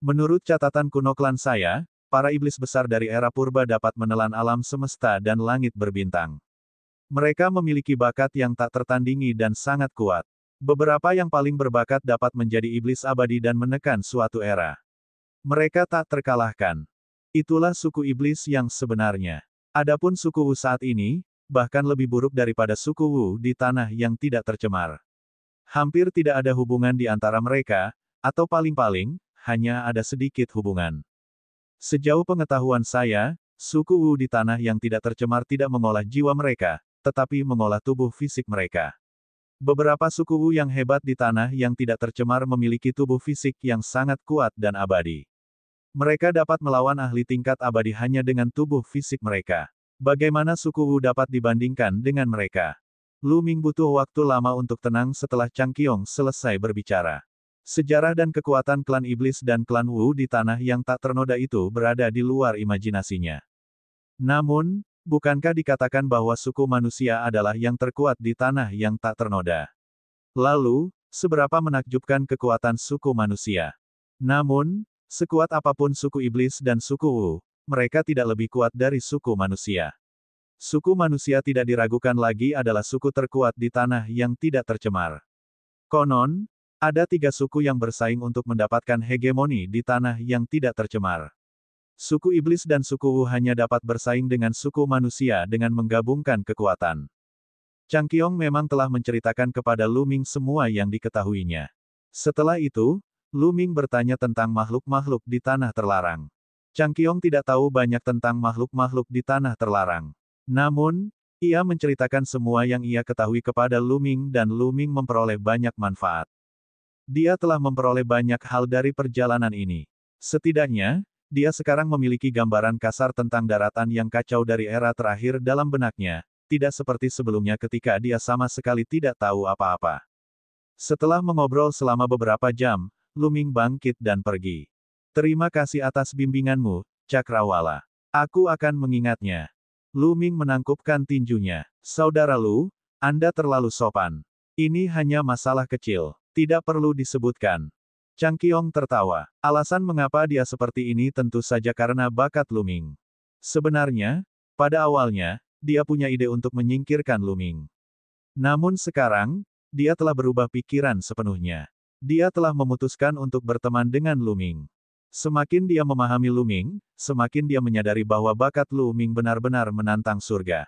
Menurut catatan kuno klan saya, para iblis besar dari era purba dapat menelan alam semesta dan langit berbintang. Mereka memiliki bakat yang tak tertandingi dan sangat kuat. Beberapa yang paling berbakat dapat menjadi iblis abadi dan menekan suatu era. Mereka tak terkalahkan. Itulah suku iblis yang sebenarnya. Adapun suku Wu saat ini, bahkan lebih buruk daripada suku Wu di tanah yang tidak tercemar. Hampir tidak ada hubungan di antara mereka, atau paling-paling, hanya ada sedikit hubungan. Sejauh pengetahuan saya, suku Wu di tanah yang tidak tercemar tidak mengolah jiwa mereka, tetapi mengolah tubuh fisik mereka. Beberapa suku Wu yang hebat di tanah yang tidak tercemar memiliki tubuh fisik yang sangat kuat dan abadi. Mereka dapat melawan ahli tingkat abadi hanya dengan tubuh fisik mereka. Bagaimana suku Wu dapat dibandingkan dengan mereka? Lu Ming butuh waktu lama untuk tenang setelah Chang Qiong selesai berbicara. Sejarah dan kekuatan klan iblis dan klan Wu di tanah yang tak ternoda itu berada di luar imajinasinya. Namun, bukankah dikatakan bahwa suku manusia adalah yang terkuat di tanah yang tak ternoda? Lalu, seberapa menakjubkan kekuatan suku manusia? Namun, sekuat apapun suku iblis dan suku Wu, mereka tidak lebih kuat dari suku manusia. Suku manusia tidak diragukan lagi adalah suku terkuat di tanah yang tidak tercemar. Konon, ada 3 suku yang bersaing untuk mendapatkan hegemoni di tanah yang tidak tercemar. Suku iblis dan suku Wu hanya dapat bersaing dengan suku manusia dengan menggabungkan kekuatan. Chang Qiong memang telah menceritakan kepada Lu Ming semua yang diketahuinya. Setelah itu, Lu Ming bertanya tentang makhluk-makhluk di tanah terlarang. Chang Qiong tidak tahu banyak tentang makhluk-makhluk di tanah terlarang. Namun, ia menceritakan semua yang ia ketahui kepada Lu Ming dan Lu Ming memperoleh banyak manfaat. Dia telah memperoleh banyak hal dari perjalanan ini. Setidaknya, dia sekarang memiliki gambaran kasar tentang daratan yang kacau dari era terakhir dalam benaknya, tidak seperti sebelumnya ketika dia sama sekali tidak tahu apa-apa. Setelah mengobrol selama beberapa jam, Lu Ming bangkit dan pergi. Terima kasih atas bimbinganmu, Cakrawala. Aku akan mengingatnya. Lu Ming menangkupkan tinjunya. Saudara Lu, Anda terlalu sopan. Ini hanya masalah kecil. Tidak perlu disebutkan. Chang Qiong tertawa. Alasan mengapa dia seperti ini tentu saja karena bakat Lu Ming. Sebenarnya, pada awalnya, dia punya ide untuk menyingkirkan Lu Ming. Namun sekarang, dia telah berubah pikiran sepenuhnya. Dia telah memutuskan untuk berteman dengan Lu Ming. Semakin dia memahami Lu Ming, semakin dia menyadari bahwa bakat Lu Ming benar-benar menantang surga.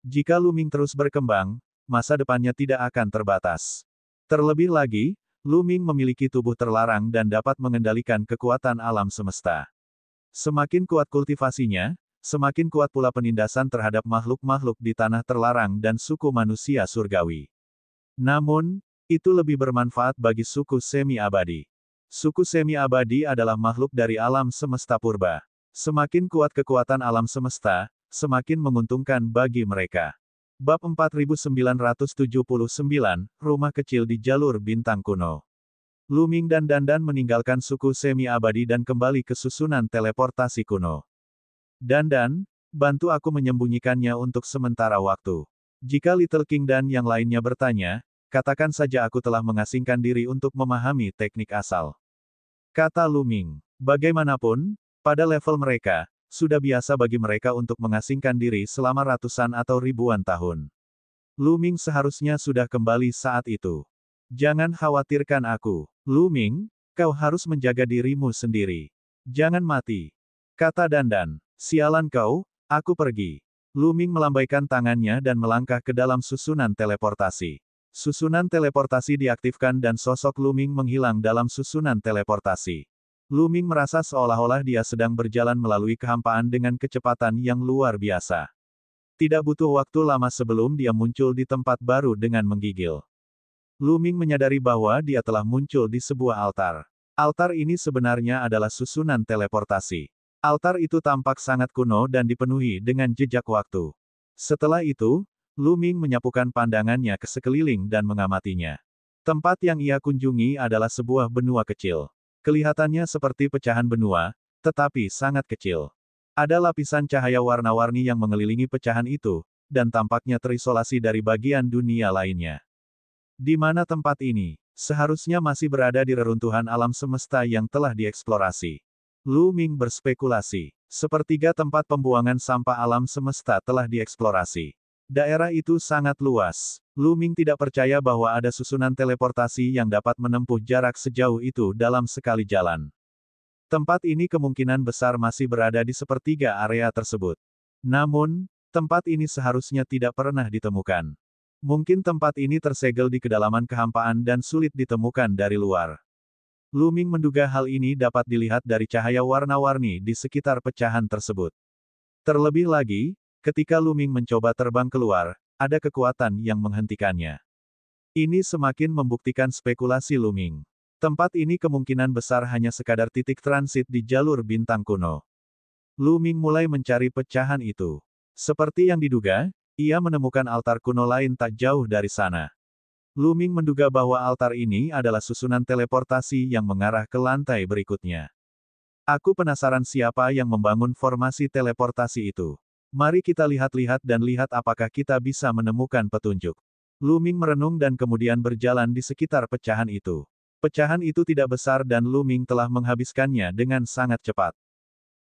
Jika Lu Ming terus berkembang, masa depannya tidak akan terbatas. Terlebih lagi, Lu Ming memiliki tubuh terlarang dan dapat mengendalikan kekuatan alam semesta. Semakin kuat kultivasinya, semakin kuat pula penindasan terhadap makhluk-makhluk di tanah terlarang dan suku manusia surgawi. Namun, itu lebih bermanfaat bagi suku semi-abadi. Suku semi-abadi adalah makhluk dari alam semesta purba. Semakin kuat kekuatan alam semesta, semakin menguntungkan bagi mereka. Bab 4979, Rumah Kecil di Jalur Bintang Kuno. Lu Ming dan Dandan meninggalkan suku semi-abadi dan kembali ke susunan teleportasi kuno. Dandan, bantu aku menyembunyikannya untuk sementara waktu. Jika Little King dan yang lainnya bertanya, katakan saja aku telah mengasingkan diri untuk memahami teknik asal. Kata Lu Ming. Bagaimanapun, pada level mereka, sudah biasa bagi mereka untuk mengasingkan diri selama ratusan atau ribuan tahun. Lu Ming seharusnya sudah kembali saat itu. Jangan khawatirkan aku. Lu Ming, kau harus menjaga dirimu sendiri. Jangan mati. Kata Dandan. Sialan kau, aku pergi. Lu Ming melambaikan tangannya dan melangkah ke dalam susunan teleportasi. Susunan teleportasi diaktifkan dan sosok Lu Ming menghilang dalam susunan teleportasi. Lu Ming merasa seolah-olah dia sedang berjalan melalui kehampaan dengan kecepatan yang luar biasa. Tidak butuh waktu lama sebelum dia muncul di tempat baru dengan menggigil. Lu Ming menyadari bahwa dia telah muncul di sebuah altar. Altar ini sebenarnya adalah susunan teleportasi. Altar itu tampak sangat kuno dan dipenuhi dengan jejak waktu. Setelah itu, Lu Ming menyapukan pandangannya ke sekeliling dan mengamatinya. Tempat yang ia kunjungi adalah sebuah benua kecil. Kelihatannya seperti pecahan benua, tetapi sangat kecil. Ada lapisan cahaya warna-warni yang mengelilingi pecahan itu, dan tampaknya terisolasi dari bagian dunia lainnya. Di mana tempat ini? Seharusnya masih berada di reruntuhan alam semesta yang telah dieksplorasi. Lu Ming berspekulasi. Sepertiga tempat pembuangan sampah alam semesta telah dieksplorasi. Daerah itu sangat luas. Lu Ming tidak percaya bahwa ada susunan teleportasi yang dapat menempuh jarak sejauh itu dalam sekali jalan. Tempat ini kemungkinan besar masih berada di sepertiga area tersebut. Namun, tempat ini seharusnya tidak pernah ditemukan. Mungkin tempat ini tersegel di kedalaman kehampaan dan sulit ditemukan dari luar. Lu Ming menduga hal ini dapat dilihat dari cahaya warna-warni di sekitar pecahan tersebut. Terlebih lagi, ketika Lu Ming mencoba terbang keluar, ada kekuatan yang menghentikannya. Ini semakin membuktikan spekulasi Lu Ming. Tempat ini kemungkinan besar hanya sekadar titik transit di jalur bintang kuno. Lu Ming mulai mencari pecahan itu. Seperti yang diduga, Ia menemukan altar kuno lain tak jauh dari sana. Lu Ming menduga bahwa altar ini adalah susunan teleportasi yang mengarah ke lantai berikutnya. Aku penasaran siapa yang membangun formasi teleportasi itu. Mari kita lihat-lihat dan lihat apakah kita bisa menemukan petunjuk. Lu Ming merenung dan kemudian berjalan di sekitar pecahan itu. Pecahan itu tidak besar dan Lu Ming telah menghabiskannya dengan sangat cepat.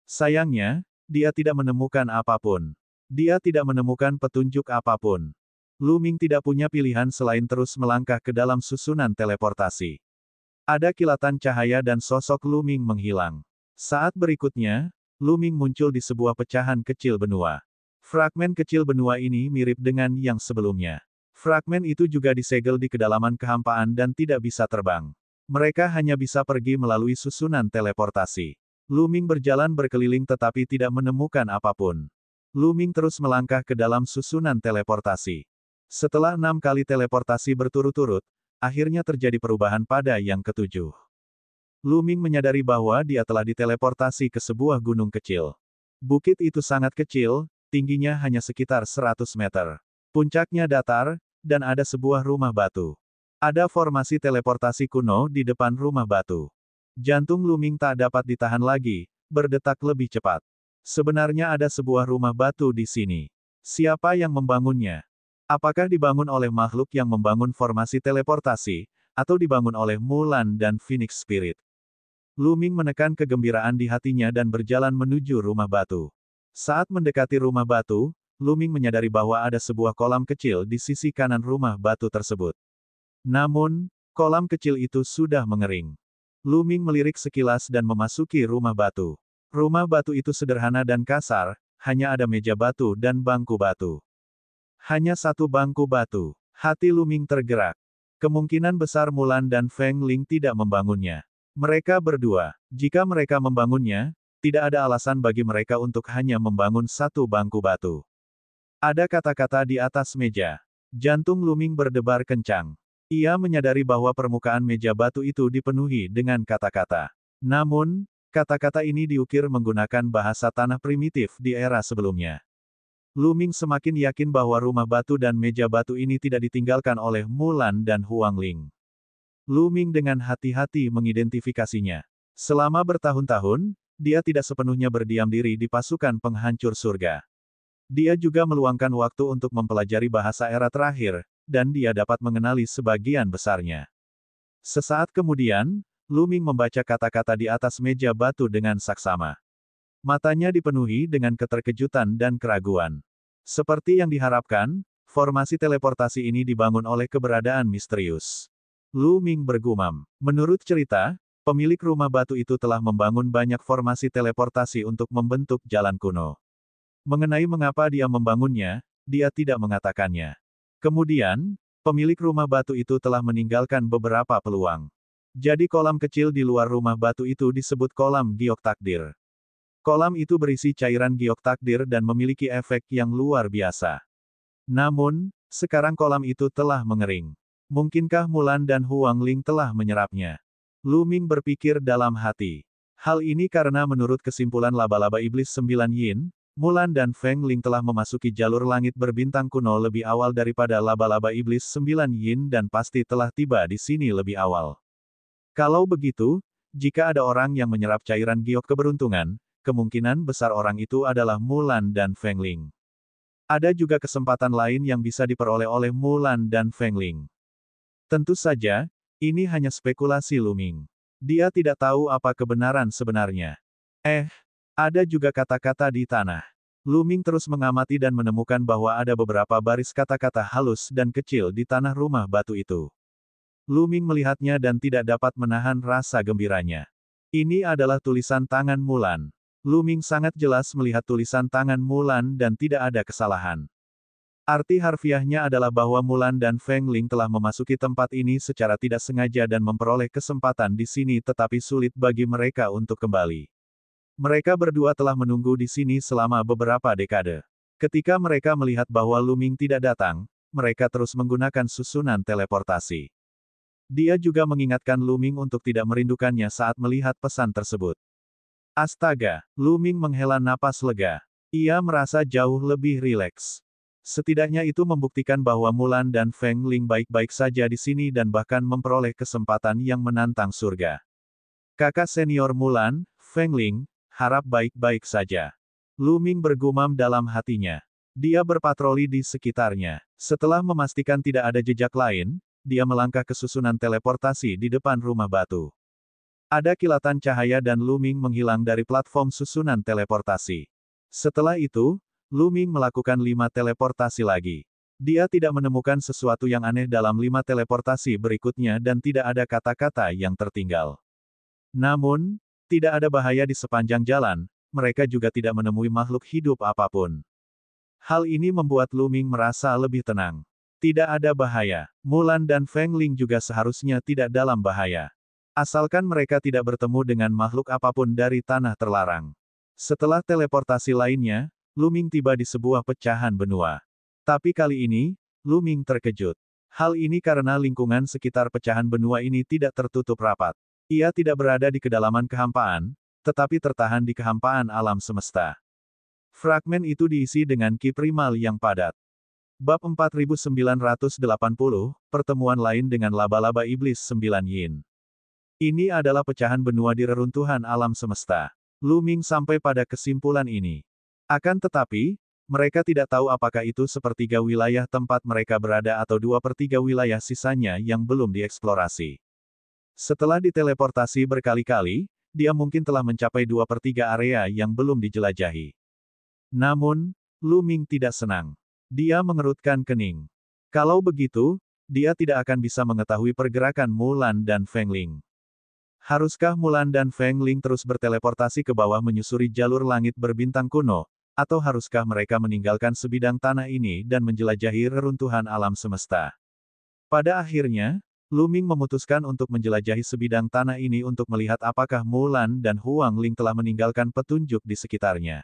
Sayangnya, dia tidak menemukan apapun. Dia tidak menemukan petunjuk apapun. Lu Ming tidak punya pilihan selain terus melangkah ke dalam susunan teleportasi. Ada kilatan cahaya dan sosok Lu Ming menghilang. Saat berikutnya, Lu Ming muncul di sebuah pecahan kecil benua. Fragmen kecil benua ini mirip dengan yang sebelumnya. Fragmen itu juga disegel di kedalaman kehampaan dan tidak bisa terbang. Mereka hanya bisa pergi melalui susunan teleportasi. Lu Ming berjalan berkeliling tetapi tidak menemukan apapun. Lu Ming terus melangkah ke dalam susunan teleportasi. Setelah 6 kali teleportasi berturut-turut, akhirnya terjadi perubahan pada yang ketujuh. Lu Ming menyadari bahwa dia telah diteleportasi ke sebuah gunung kecil. Bukit itu sangat kecil, tingginya hanya sekitar 100 meter. Puncaknya datar, dan ada sebuah rumah batu. Ada formasi teleportasi kuno di depan rumah batu. Jantung Lu Ming tak dapat ditahan lagi, berdetak lebih cepat. Sebenarnya ada sebuah rumah batu di sini. Siapa yang membangunnya? Apakah dibangun oleh makhluk yang membangun formasi teleportasi, atau dibangun oleh Mulan dan Phoenix Spirit? Lu Ming menekan kegembiraan di hatinya dan berjalan menuju rumah batu. Saat mendekati rumah batu, Lu Ming menyadari bahwa ada sebuah kolam kecil di sisi kanan rumah batu tersebut. Namun, kolam kecil itu sudah mengering. Lu Ming melirik sekilas dan memasuki rumah batu. Rumah batu itu sederhana dan kasar, hanya ada meja batu dan bangku batu. Hanya satu bangku batu. Hati Lu Ming tergerak. Kemungkinan besar Mulan dan Feng Ling tidak membangunnya. Mereka berdua, jika mereka membangunnya, tidak ada alasan bagi mereka untuk hanya membangun satu bangku batu. Ada kata-kata di atas meja. Jantung Lu Ming berdebar kencang. Ia menyadari bahwa permukaan meja batu itu dipenuhi dengan kata-kata. Namun, kata-kata ini diukir menggunakan bahasa tanah primitif di era sebelumnya. Lu Ming semakin yakin bahwa rumah batu dan meja batu ini tidak ditinggalkan oleh Mulan dan Huang Ling. Lu Ming dengan hati-hati mengidentifikasinya. Selama bertahun-tahun, dia tidak sepenuhnya berdiam diri di pasukan penghancur surga. Dia juga meluangkan waktu untuk mempelajari bahasa era terakhir, dan dia dapat mengenali sebagian besarnya. Sesaat kemudian, Lu Ming membaca kata-kata di atas meja batu dengan saksama. Matanya dipenuhi dengan keterkejutan dan keraguan. Seperti yang diharapkan, formasi teleportasi ini dibangun oleh keberadaan misterius. Lu Ming bergumam. Menurut cerita, pemilik rumah batu itu telah membangun banyak formasi teleportasi untuk membentuk jalan kuno. Mengenai mengapa dia membangunnya, dia tidak mengatakannya. Kemudian, pemilik rumah batu itu telah meninggalkan beberapa peluang. Jadi kolam kecil di luar rumah batu itu disebut kolam giok takdir. Kolam itu berisi cairan giok takdir dan memiliki efek yang luar biasa. Namun, sekarang kolam itu telah mengering. Mungkinkah Mulan dan Huang Ling telah menyerapnya? Lu Ming berpikir dalam hati. Hal ini karena menurut kesimpulan laba-laba iblis 9 yin, Mulan dan Feng Ling telah memasuki jalur langit berbintang kuno lebih awal daripada laba-laba iblis 9 yin dan pasti telah tiba di sini lebih awal. Kalau begitu, jika ada orang yang menyerap cairan giok keberuntungan, kemungkinan besar orang itu adalah Mulan dan Feng Ling. Ada juga kesempatan lain yang bisa diperoleh oleh Mulan dan Feng Ling. Tentu saja, ini hanya spekulasi Lu Ming. Dia tidak tahu apa kebenaran sebenarnya. Ada juga kata-kata di tanah. Lu Ming terus mengamati dan menemukan bahwa ada beberapa baris kata-kata halus dan kecil di tanah rumah batu itu. Lu Ming melihatnya dan tidak dapat menahan rasa gembiranya. Ini adalah tulisan tangan Mulan. Lu Ming sangat jelas melihat tulisan tangan Mulan dan tidak ada kesalahan. Arti harfiahnya adalah bahwa Mulan dan Feng Ling telah memasuki tempat ini secara tidak sengaja dan memperoleh kesempatan di sini tetapi sulit bagi mereka untuk kembali. Mereka berdua telah menunggu di sini selama beberapa dekade. Ketika mereka melihat bahwa Lu Ming tidak datang, mereka terus menggunakan susunan teleportasi. Dia juga mengingatkan Lu Ming untuk tidak merindukannya saat melihat pesan tersebut. Astaga, Lu Ming menghela napas lega. Ia merasa jauh lebih rileks. Setidaknya itu membuktikan bahwa Mulan dan Feng Ling baik-baik saja di sini dan bahkan memperoleh kesempatan yang menantang surga. Kakak senior Mulan, Feng Ling, harap baik-baik saja. Lu Ming bergumam dalam hatinya. Dia berpatroli di sekitarnya. Setelah memastikan tidak ada jejak lain, dia melangkah ke susunan teleportasi di depan rumah batu. Ada kilatan cahaya dan Lu Ming menghilang dari platform susunan teleportasi. Setelah itu, Lu Ming melakukan 5 teleportasi lagi. Dia tidak menemukan sesuatu yang aneh dalam 5 teleportasi berikutnya dan tidak ada kata-kata yang tertinggal. Namun, tidak ada bahaya di sepanjang jalan, mereka juga tidak menemui makhluk hidup apapun. Hal ini membuat Lu Ming merasa lebih tenang. Tidak ada bahaya. Mulan dan Feng Ling juga seharusnya tidak dalam bahaya. Asalkan mereka tidak bertemu dengan makhluk apapun dari tanah terlarang. Setelah teleportasi lainnya, Lu Ming tiba di sebuah pecahan benua. Tapi kali ini, Lu Ming terkejut. Hal ini karena lingkungan sekitar pecahan benua ini tidak tertutup rapat. Ia tidak berada di kedalaman kehampaan, tetapi tertahan di kehampaan alam semesta. Fragmen itu diisi dengan ki primal yang padat. Bab 4980, Pertemuan lain dengan laba-laba iblis 9 yin. Ini adalah pecahan benua di reruntuhan alam semesta. Lu Ming sampai pada kesimpulan ini. Akan tetapi, mereka tidak tahu apakah itu sepertiga wilayah tempat mereka berada atau 2/3 wilayah sisanya yang belum dieksplorasi. Setelah diteleportasi berkali-kali, dia mungkin telah mencapai 2/3 area yang belum dijelajahi. Namun, Lu Ming tidak senang. Dia mengerutkan kening. Kalau begitu, dia tidak akan bisa mengetahui pergerakan Mulan dan Feng Ling. Haruskah Mulan dan Feng Ling terus berteleportasi ke bawah menyusuri jalur langit berbintang kuno, atau haruskah mereka meninggalkan sebidang tanah ini dan menjelajahi reruntuhan alam semesta? Pada akhirnya, Lu Ming memutuskan untuk menjelajahi sebidang tanah ini untuk melihat apakah Mulan dan Huang Ling telah meninggalkan petunjuk di sekitarnya.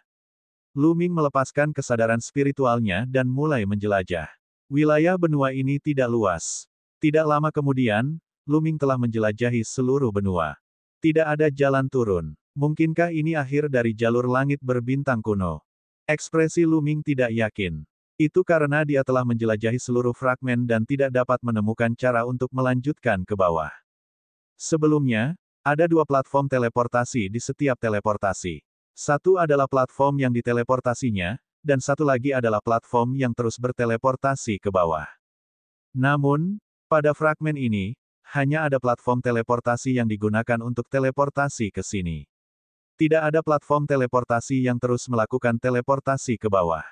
Lu Ming melepaskan kesadaran spiritualnya dan mulai menjelajah. Wilayah benua ini tidak luas. Tidak lama kemudian, Lu Ming telah menjelajahi seluruh benua. Tidak ada jalan turun. Mungkinkah ini akhir dari jalur langit berbintang kuno? Ekspresi Lu Ming tidak yakin. Itu karena dia telah menjelajahi seluruh fragmen dan tidak dapat menemukan cara untuk melanjutkan ke bawah. Sebelumnya, ada 2 platform teleportasi di setiap teleportasi. Satu adalah platform yang diteleportasinya, dan satu lagi adalah platform yang terus berteleportasi ke bawah. Namun, pada fragmen ini, hanya ada platform teleportasi yang digunakan untuk teleportasi ke sini. Tidak ada platform teleportasi yang terus melakukan teleportasi ke bawah.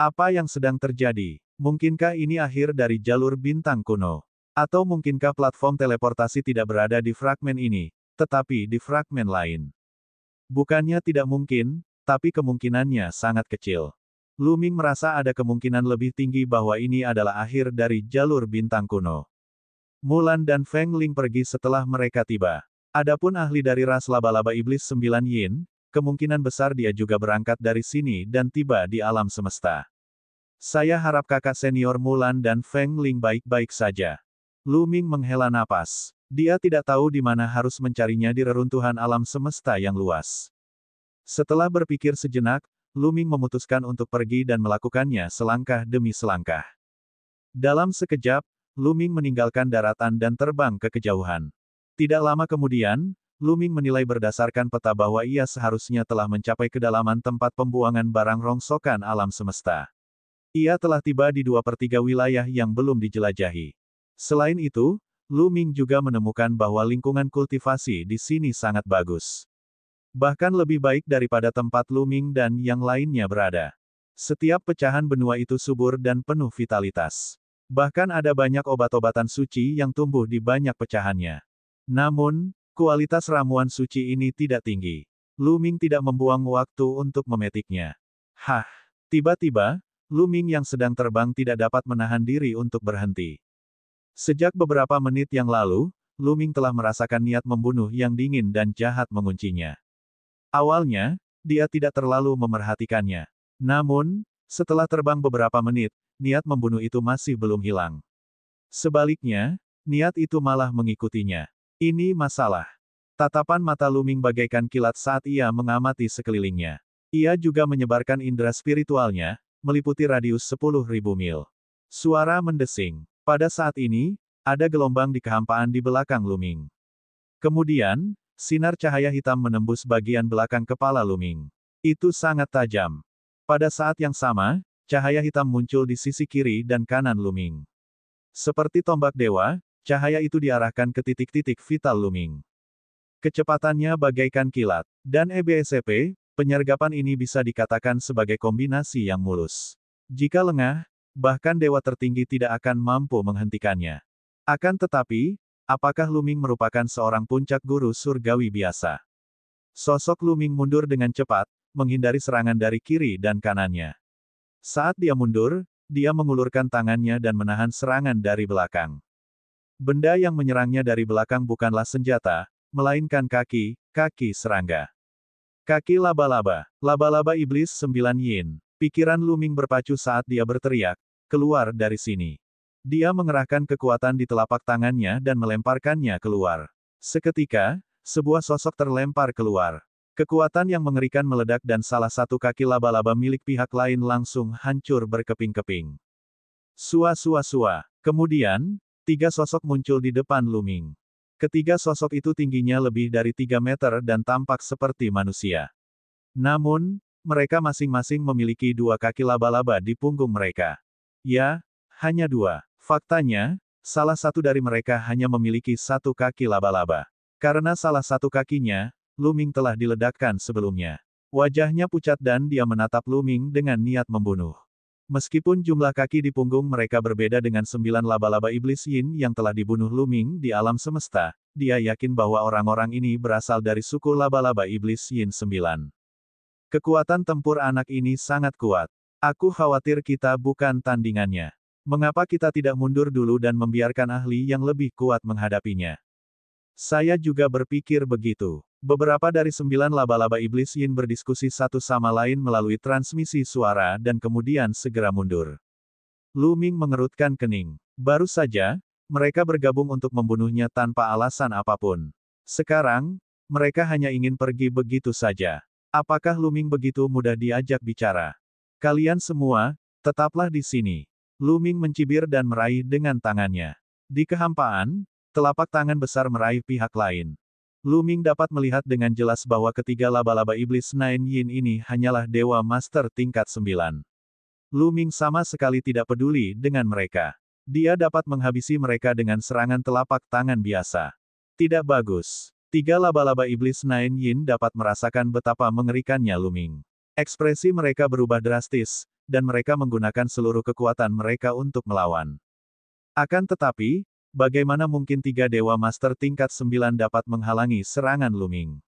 Apa yang sedang terjadi? Mungkinkah ini akhir dari jalur bintang kuno? Atau mungkinkah platform teleportasi tidak berada di fragmen ini, tetapi di fragmen lain? Bukannya tidak mungkin, tapi kemungkinannya sangat kecil. Lu Ming merasa ada kemungkinan lebih tinggi bahwa ini adalah akhir dari jalur bintang kuno. Mulan dan Feng Ling pergi setelah mereka tiba. Adapun ahli dari ras laba-laba iblis 9 yin, kemungkinan besar dia juga berangkat dari sini dan tiba di alam semesta. Saya harap kakak senior Mulan dan Feng Ling baik-baik saja. Lu Ming menghela napas. Dia tidak tahu di mana harus mencarinya di reruntuhan alam semesta yang luas. Setelah berpikir sejenak, Lu Ming memutuskan untuk pergi dan melakukannya selangkah demi selangkah. Dalam sekejap, Lu Ming meninggalkan daratan dan terbang ke kejauhan. Tidak lama kemudian, Lu Ming menilai berdasarkan peta bahwa ia seharusnya telah mencapai kedalaman tempat pembuangan barang rongsokan alam semesta. Ia telah tiba di 2/3 wilayah yang belum dijelajahi. Selain itu, Lu Ming juga menemukan bahwa lingkungan kultivasi di sini sangat bagus. Bahkan lebih baik daripada tempat Lu Ming dan yang lainnya berada. Setiap pecahan benua itu subur dan penuh vitalitas. Bahkan ada banyak obat-obatan suci yang tumbuh di banyak pecahannya. Namun, kualitas ramuan suci ini tidak tinggi. Lu Ming tidak membuang waktu untuk memetiknya. Hah! Tiba-tiba, Lu Ming yang sedang terbang tidak dapat menahan diri untuk berhenti. Sejak beberapa menit yang lalu, Lu Ming telah merasakan niat membunuh yang dingin dan jahat menguncinya. Awalnya, dia tidak terlalu memerhatikannya. Namun, setelah terbang beberapa menit, niat membunuh itu masih belum hilang. Sebaliknya, niat itu malah mengikutinya. Ini masalah. Tatapan mata Lu Ming bagaikan kilat saat ia mengamati sekelilingnya. Ia juga menyebarkan indera spiritualnya, meliputi radius 10.000 mil. Suara mendesing. Pada saat ini, ada gelombang di kehampaan di belakang Luming. Kemudian, sinar cahaya hitam menembus bagian belakang kepala Luming. Itu sangat tajam. Pada saat yang sama, cahaya hitam muncul di sisi kiri dan kanan Luming. Seperti tombak dewa, cahaya itu diarahkan ke titik-titik vital Luming. Kecepatannya bagaikan kilat. Dan EBSCP, penyergapan ini bisa dikatakan sebagai kombinasi yang mulus. Jika lengah, bahkan dewa tertinggi tidak akan mampu menghentikannya. Akan tetapi, apakah Luming merupakan seorang puncak guru surgawi biasa? Sosok Luming mundur dengan cepat, menghindari serangan dari kiri dan kanannya. Saat dia mundur, dia mengulurkan tangannya dan menahan serangan dari belakang. Benda yang menyerangnya dari belakang bukanlah senjata, melainkan kaki serangga. Kaki laba-laba, laba-laba iblis 9 yin. Pikiran Luming berpacu saat dia berteriak, keluar dari sini. Dia mengerahkan kekuatan di telapak tangannya dan melemparkannya keluar. Seketika, sebuah sosok terlempar keluar. Kekuatan yang mengerikan meledak dan salah satu kaki laba-laba milik pihak lain langsung hancur berkeping-keping. Sua-sua-sua. Kemudian, 3 sosok muncul di depan Luming. Ketiga sosok itu tingginya lebih dari 3 meter dan tampak seperti manusia. Namun, mereka masing-masing memiliki 2 kaki laba-laba di punggung mereka. Ya, hanya 2. Faktanya, salah satu dari mereka hanya memiliki 1 kaki laba-laba. Karena salah satu kakinya, Luming telah diledakkan sebelumnya. Wajahnya pucat dan dia menatap Luming dengan niat membunuh. Meskipun jumlah kaki di punggung mereka berbeda dengan 9 laba-laba iblis yin yang telah dibunuh Luming di alam semesta, dia yakin bahwa orang-orang ini berasal dari suku laba-laba iblis yin 9. Kekuatan tempur anak ini sangat kuat. Aku khawatir kita bukan tandingannya. Mengapa kita tidak mundur dulu dan membiarkan ahli yang lebih kuat menghadapinya? Saya juga berpikir begitu. Beberapa dari 9 laba-laba iblis yin berdiskusi satu sama lain melalui transmisi suara dan kemudian segera mundur. Luming mengerutkan kening. Baru saja, mereka bergabung untuk membunuhnya tanpa alasan apapun. Sekarang, mereka hanya ingin pergi begitu saja. Apakah Luming begitu mudah diajak bicara? Kalian semua, tetaplah di sini. Luming mencibir dan meraih dengan tangannya. Di kehampaan, telapak tangan besar meraih pihak lain. Luming dapat melihat dengan jelas bahwa ketiga laba-laba iblis Nine Yin ini hanyalah dewa master tingkat 9. Luming sama sekali tidak peduli dengan mereka. Dia dapat menghabisi mereka dengan serangan telapak tangan biasa. Tidak bagus. 3 laba-laba iblis Nine Yin dapat merasakan betapa mengerikannya Luming. Ekspresi mereka berubah drastis, dan mereka menggunakan seluruh kekuatan mereka untuk melawan. Akan tetapi, bagaimana mungkin 3 dewa master tingkat 9 dapat menghalangi serangan Luming?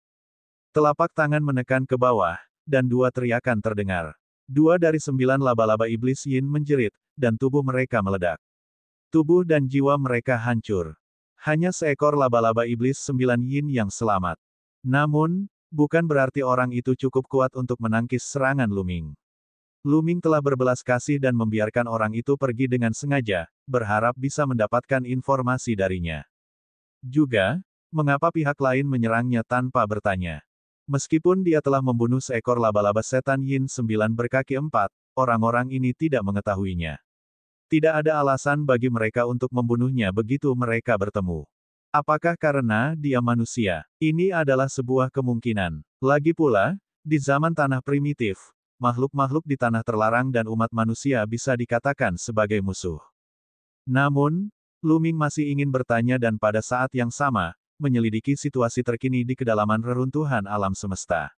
Telapak tangan menekan ke bawah, dan 2 teriakan terdengar. 2 dari 9 laba-laba iblis yin menjerit, dan tubuh mereka meledak. Tubuh dan jiwa mereka hancur. Hanya seekor laba-laba iblis 9 yin yang selamat. Namun, bukan berarti orang itu cukup kuat untuk menangkis serangan Luming. Luming telah berbelas kasih dan membiarkan orang itu pergi dengan sengaja, berharap bisa mendapatkan informasi darinya. Juga, mengapa pihak lain menyerangnya tanpa bertanya? Meskipun dia telah membunuh seekor laba-laba setan yin 9 berkaki 4, orang-orang ini tidak mengetahuinya. Tidak ada alasan bagi mereka untuk membunuhnya begitu mereka bertemu. Apakah karena dia manusia? Ini adalah sebuah kemungkinan. Lagi pula, di zaman tanah primitif, makhluk-makhluk di tanah terlarang dan umat manusia bisa dikatakan sebagai musuh. Namun, Luming masih ingin bertanya dan pada saat yang sama, menyelidiki situasi terkini di kedalaman reruntuhan alam semesta.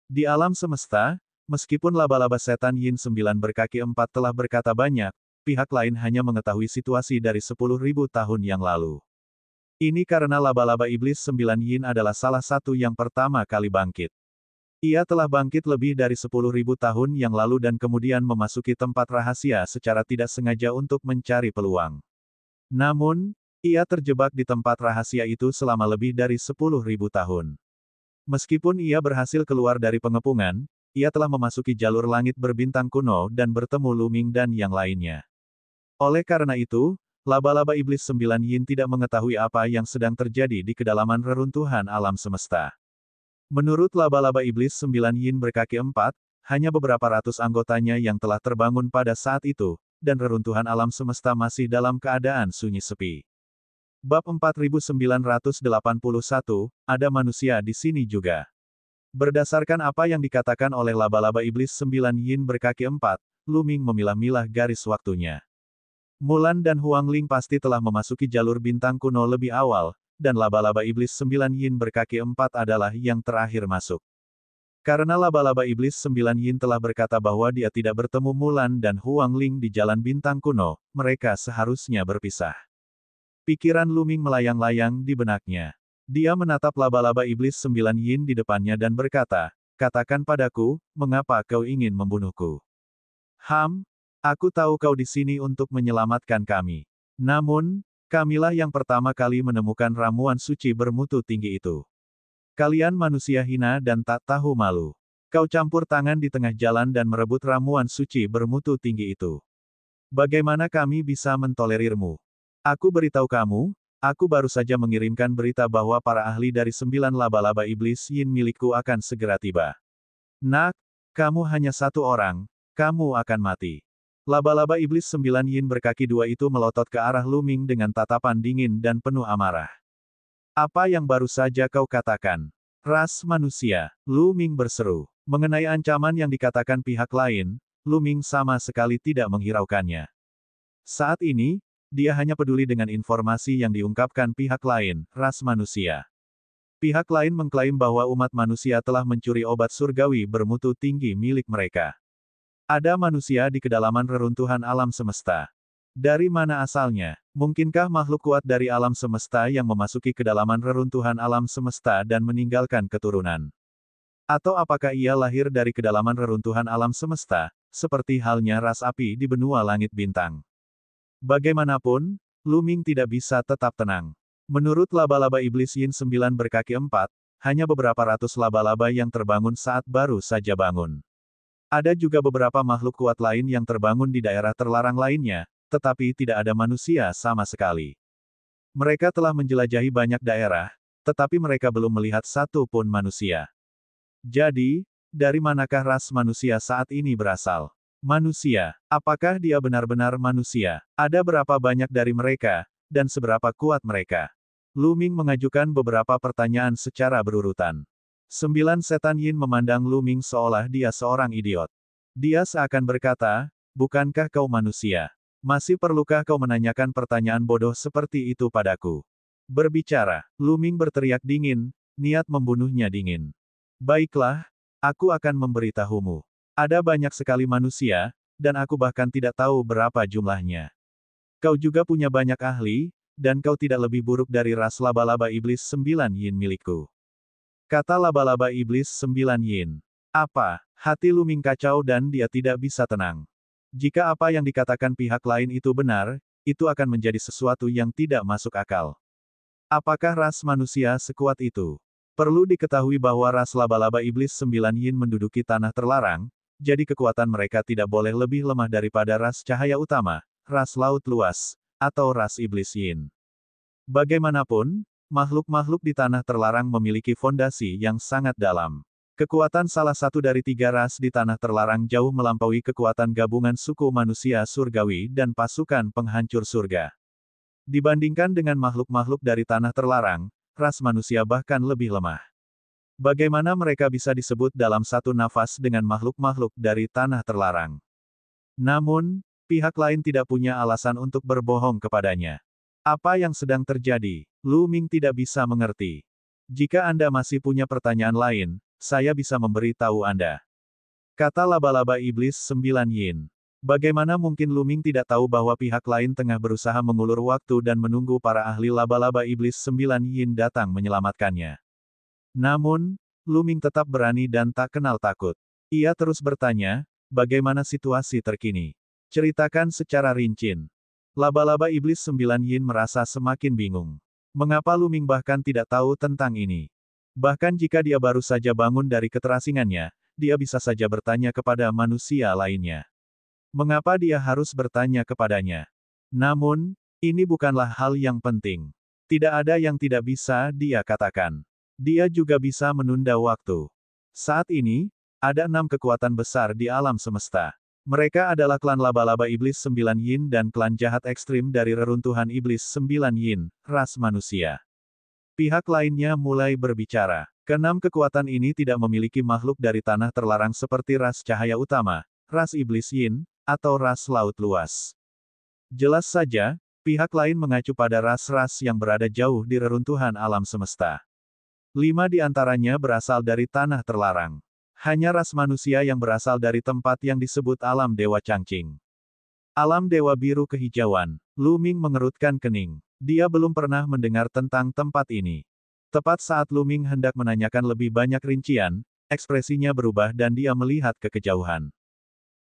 Di alam semesta, meskipun laba-laba setan yin 9 berkaki 4 telah berkata banyak, pihak lain hanya mengetahui situasi dari 10.000 tahun yang lalu. Ini karena laba-laba iblis 9 yin adalah salah satu yang pertama kali bangkit. Ia telah bangkit lebih dari 10.000 tahun yang lalu dan kemudian memasuki tempat rahasia secara tidak sengaja untuk mencari peluang. Namun, ia terjebak di tempat rahasia itu selama lebih dari 10.000 tahun. Meskipun ia berhasil keluar dari pengepungan, ia telah memasuki jalur langit berbintang kuno dan bertemu Luming dan yang lainnya. Oleh karena itu, laba-laba iblis 9 yin tidak mengetahui apa yang sedang terjadi di kedalaman reruntuhan alam semesta. Menurut laba-laba iblis 9 yin berkaki 4, hanya beberapa ratus anggotanya yang telah terbangun pada saat itu, dan reruntuhan alam semesta masih dalam keadaan sunyi sepi. Bab 4981, ada manusia di sini juga. Berdasarkan apa yang dikatakan oleh laba-laba iblis 9 yin berkaki 4, Lu Ming memilah-milah garis waktunya. Mulan dan Huang Ling pasti telah memasuki jalur bintang kuno lebih awal, dan laba-laba iblis 9 yin berkaki 4 adalah yang terakhir masuk. Karena laba-laba iblis 9 yin telah berkata bahwa dia tidak bertemu Mulan dan Huang Ling di jalan bintang kuno, mereka seharusnya berpisah. Pikiran Lu Ming melayang-layang di benaknya. Dia menatap laba-laba iblis 9 yin di depannya dan berkata, "Katakan padaku, mengapa kau ingin membunuhku?" Aku tahu kau di sini untuk menyelamatkan kami. Namun, kamilah yang pertama kali menemukan ramuan suci bermutu tinggi itu. Kalian manusia hina dan tak tahu malu. Kau campur tangan di tengah jalan dan merebut ramuan suci bermutu tinggi itu. Bagaimana kami bisa mentolerirmu? Aku beritahu kamu, aku baru saja mengirimkan berita bahwa para ahli dari 9 laba-laba iblis yin milikku akan segera tiba. Nak, kamu hanya satu orang, kamu akan mati. Laba-laba iblis 9 yin berkaki 2 itu melotot ke arah Lu Ming dengan tatapan dingin dan penuh amarah. Apa yang baru saja kau katakan? Ras manusia, Lu Ming berseru. Mengenai ancaman yang dikatakan pihak lain, Lu Ming sama sekali tidak menghiraukannya. Saat ini, dia hanya peduli dengan informasi yang diungkapkan pihak lain, ras manusia. Pihak lain mengklaim bahwa umat manusia telah mencuri obat surgawi bermutu tinggi milik mereka. Ada manusia di kedalaman reruntuhan alam semesta. Dari mana asalnya? Mungkinkah makhluk kuat dari alam semesta yang memasuki kedalaman reruntuhan alam semesta dan meninggalkan keturunan? Atau apakah ia lahir dari kedalaman reruntuhan alam semesta, seperti halnya ras api di benua langit bintang? Bagaimanapun, Lu Ming tidak bisa tetap tenang. Menurut laba-laba iblis yin 9 berkaki 4, hanya beberapa ratus laba-laba yang terbangun saat baru saja bangun. Ada juga beberapa makhluk kuat lain yang terbangun di daerah terlarang lainnya, tetapi tidak ada manusia sama sekali. Mereka telah menjelajahi banyak daerah, tetapi mereka belum melihat satu pun manusia. Jadi, dari manakah ras manusia saat ini berasal? Manusia, apakah dia benar-benar manusia? Ada berapa banyak dari mereka, dan seberapa kuat mereka? Lu Ming mengajukan beberapa pertanyaan secara berurutan. 9 setan yin memandang Lu Ming seolah dia seorang idiot. Dia seakan berkata, bukankah kau manusia? Masih perlukah kau menanyakan pertanyaan bodoh seperti itu padaku? Berbicara, Lu Ming berteriak dingin, niat membunuhnya dingin. Baiklah, aku akan memberitahumu. Ada banyak sekali manusia, dan aku bahkan tidak tahu berapa jumlahnya. Kau juga punya banyak ahli, dan kau tidak lebih buruk dari ras laba-laba iblis 9 yin milikku. Kata laba-laba iblis 9 yin. Apa? Hati Lu Ming kacau dan dia tidak bisa tenang. Jika apa yang dikatakan pihak lain itu benar, itu akan menjadi sesuatu yang tidak masuk akal. Apakah ras manusia sekuat itu? Perlu diketahui bahwa ras laba-laba iblis 9 yin menduduki tanah terlarang, jadi kekuatan mereka tidak boleh lebih lemah daripada ras cahaya utama, ras laut luas, atau ras iblis yin. Bagaimanapun, makhluk-makhluk di tanah terlarang memiliki fondasi yang sangat dalam. Kekuatan salah satu dari 3 ras di tanah terlarang jauh melampaui kekuatan gabungan suku manusia surgawi dan pasukan penghancur surga. Dibandingkan dengan makhluk-makhluk dari tanah terlarang, ras manusia bahkan lebih lemah. Bagaimana mereka bisa disebut dalam satu nafas dengan makhluk-makhluk dari tanah terlarang? Namun, pihak lain tidak punya alasan untuk berbohong kepadanya. Apa yang sedang terjadi? Lu Ming tidak bisa mengerti. Jika Anda masih punya pertanyaan lain, saya bisa memberitahu Anda. Kata laba-laba iblis 9 yin. Bagaimana mungkin Lu Ming tidak tahu bahwa pihak lain tengah berusaha mengulur waktu dan menunggu para ahli laba-laba iblis 9 yin datang menyelamatkannya. Namun, Lu Ming tetap berani dan tak kenal takut. Ia terus bertanya, bagaimana situasi terkini? Ceritakan secara rinci. Laba-laba iblis 9 yin merasa semakin bingung. Mengapa Lu Ming bahkan tidak tahu tentang ini? Bahkan jika dia baru saja bangun dari keterasingannya, dia bisa saja bertanya kepada manusia lainnya. Mengapa dia harus bertanya kepadanya? Namun, ini bukanlah hal yang penting. Tidak ada yang tidak bisa dia katakan. Dia juga bisa menunda waktu. Saat ini, Ada 6 kekuatan besar di alam semesta. Mereka adalah klan laba-laba iblis 9 yin dan klan jahat ekstrim dari reruntuhan iblis 9 yin, ras manusia. Pihak lainnya mulai berbicara. Keenam kekuatan ini tidak memiliki makhluk dari tanah terlarang seperti ras cahaya utama, ras iblis yin, atau ras laut luas. Jelas saja, pihak lain mengacu pada ras-ras yang berada jauh di reruntuhan alam semesta. 5 di antaranya berasal dari tanah terlarang. Hanya ras manusia yang berasal dari tempat yang disebut alam dewa Changqing. Alam dewa biru kehijauan. Lu Ming mengerutkan kening. Dia belum pernah mendengar tentang tempat ini. Tepat saat Lu Ming hendak menanyakan lebih banyak rincian, ekspresinya berubah dan dia melihat ke kejauhan.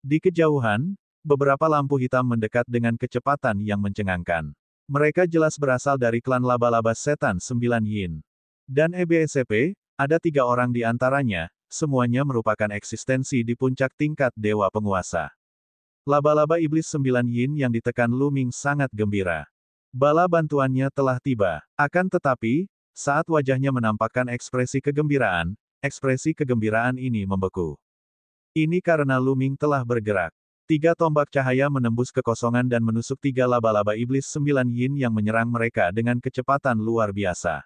Di kejauhan, beberapa lampu hitam mendekat dengan kecepatan yang mencengangkan. Mereka jelas berasal dari klan laba-laba setan 9 yin. Dan EBSCP, ada 3 orang di antaranya, semuanya merupakan eksistensi di puncak tingkat dewa penguasa. Laba-laba iblis 9 yin yang ditekan Lu Ming sangat gembira. Bala bantuannya telah tiba. Akan tetapi, saat wajahnya menampakkan ekspresi kegembiraan ini membeku. Ini karena Lu Ming telah bergerak. 3 tombak cahaya menembus kekosongan dan menusuk 3 laba-laba iblis 9 yin yang menyerang mereka dengan kecepatan luar biasa.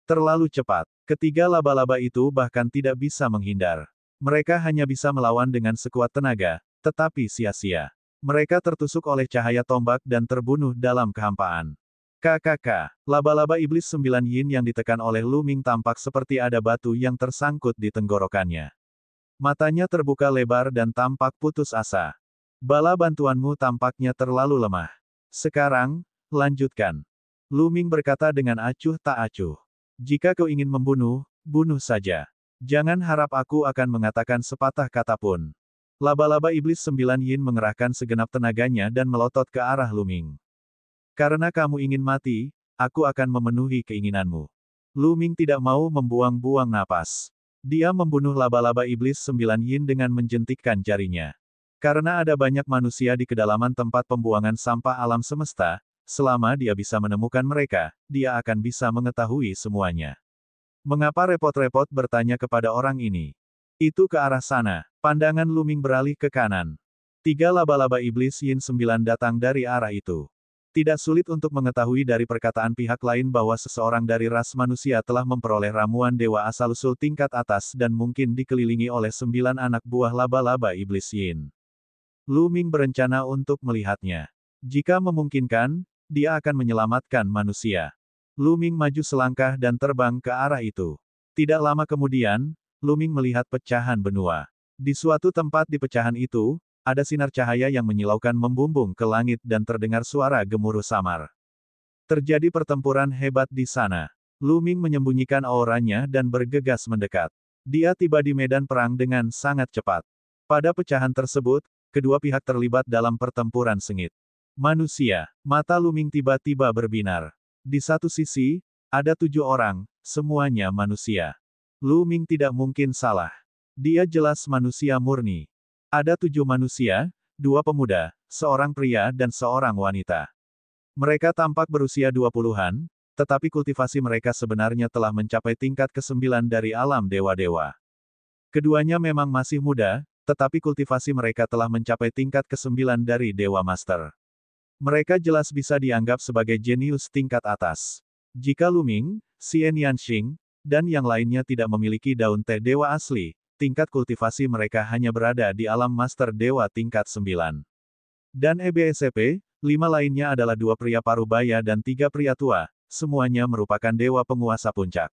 Terlalu cepat. Ketiga laba-laba itu bahkan tidak bisa menghindar. Mereka hanya bisa melawan dengan sekuat tenaga, tetapi sia-sia. Mereka tertusuk oleh cahaya tombak dan terbunuh dalam kehampaan. KKK. Laba-laba iblis 9 yin yang ditekan oleh Lu Ming tampak seperti ada batu yang tersangkut di tenggorokannya. Matanya terbuka lebar dan tampak putus asa. Bala bantuanmu tampaknya terlalu lemah. Sekarang, lanjutkan. Lu Ming berkata dengan acuh tak acuh. Jika kau ingin membunuh, bunuh saja. Jangan harap aku akan mengatakan sepatah kata pun. Laba-laba iblis 9 yin mengerahkan segenap tenaganya dan melotot ke arah Lu Ming. Karena kamu ingin mati, aku akan memenuhi keinginanmu. Lu Ming tidak mau membuang-buang napas. Dia membunuh laba-laba iblis 9 yin dengan menjentikkan jarinya. Karena ada banyak manusia di kedalaman tempat pembuangan sampah alam semesta, selama dia bisa menemukan mereka, dia akan bisa mengetahui semuanya. Mengapa repot-repot bertanya kepada orang ini? Itu ke arah sana. Pandangan Lu Ming beralih ke kanan. 3 laba-laba iblis yin 9 datang dari arah itu. Tidak sulit untuk mengetahui dari perkataan pihak lain bahwa seseorang dari ras manusia telah memperoleh ramuan dewa asal-usul tingkat atas dan mungkin dikelilingi oleh 9 anak buah laba-laba iblis yin. Lu Ming berencana untuk melihatnya. Jika memungkinkan, dia akan menyelamatkan manusia. Lu Ming maju selangkah dan terbang ke arah itu. Tidak lama kemudian, Lu Ming melihat pecahan benua. Di suatu tempat di pecahan itu, ada sinar cahaya yang menyilaukan membumbung ke langit dan terdengar suara gemuruh samar. Terjadi pertempuran hebat di sana. Lu Ming menyembunyikan auranya dan bergegas mendekat. Dia tiba di medan perang dengan sangat cepat. Pada pecahan tersebut, kedua pihak terlibat dalam pertempuran sengit. Manusia. Mata Lu Ming tiba-tiba berbinar. Di satu sisi, ada 7 orang, semuanya manusia. Lu Ming tidak mungkin salah. Dia jelas manusia murni. Ada 7 manusia, 2 pemuda, seorang pria dan seorang wanita. Mereka tampak berusia 20-an, tetapi kultivasi mereka sebenarnya telah mencapai tingkat ke-9 dari alam dewa-dewa. Keduanya memang masih muda, tetapi kultivasi mereka telah mencapai tingkat ke-9 dari Dewa Master. Mereka jelas bisa dianggap sebagai jenius tingkat atas. Jika Lu Ming, Xian Yanxing, dan yang lainnya tidak memiliki daun teh dewa asli, tingkat kultivasi mereka hanya berada di alam master dewa tingkat 9. Dan EBSCP, 5 lainnya adalah 2 pria parubaya dan 3 pria tua, semuanya merupakan dewa penguasa puncak.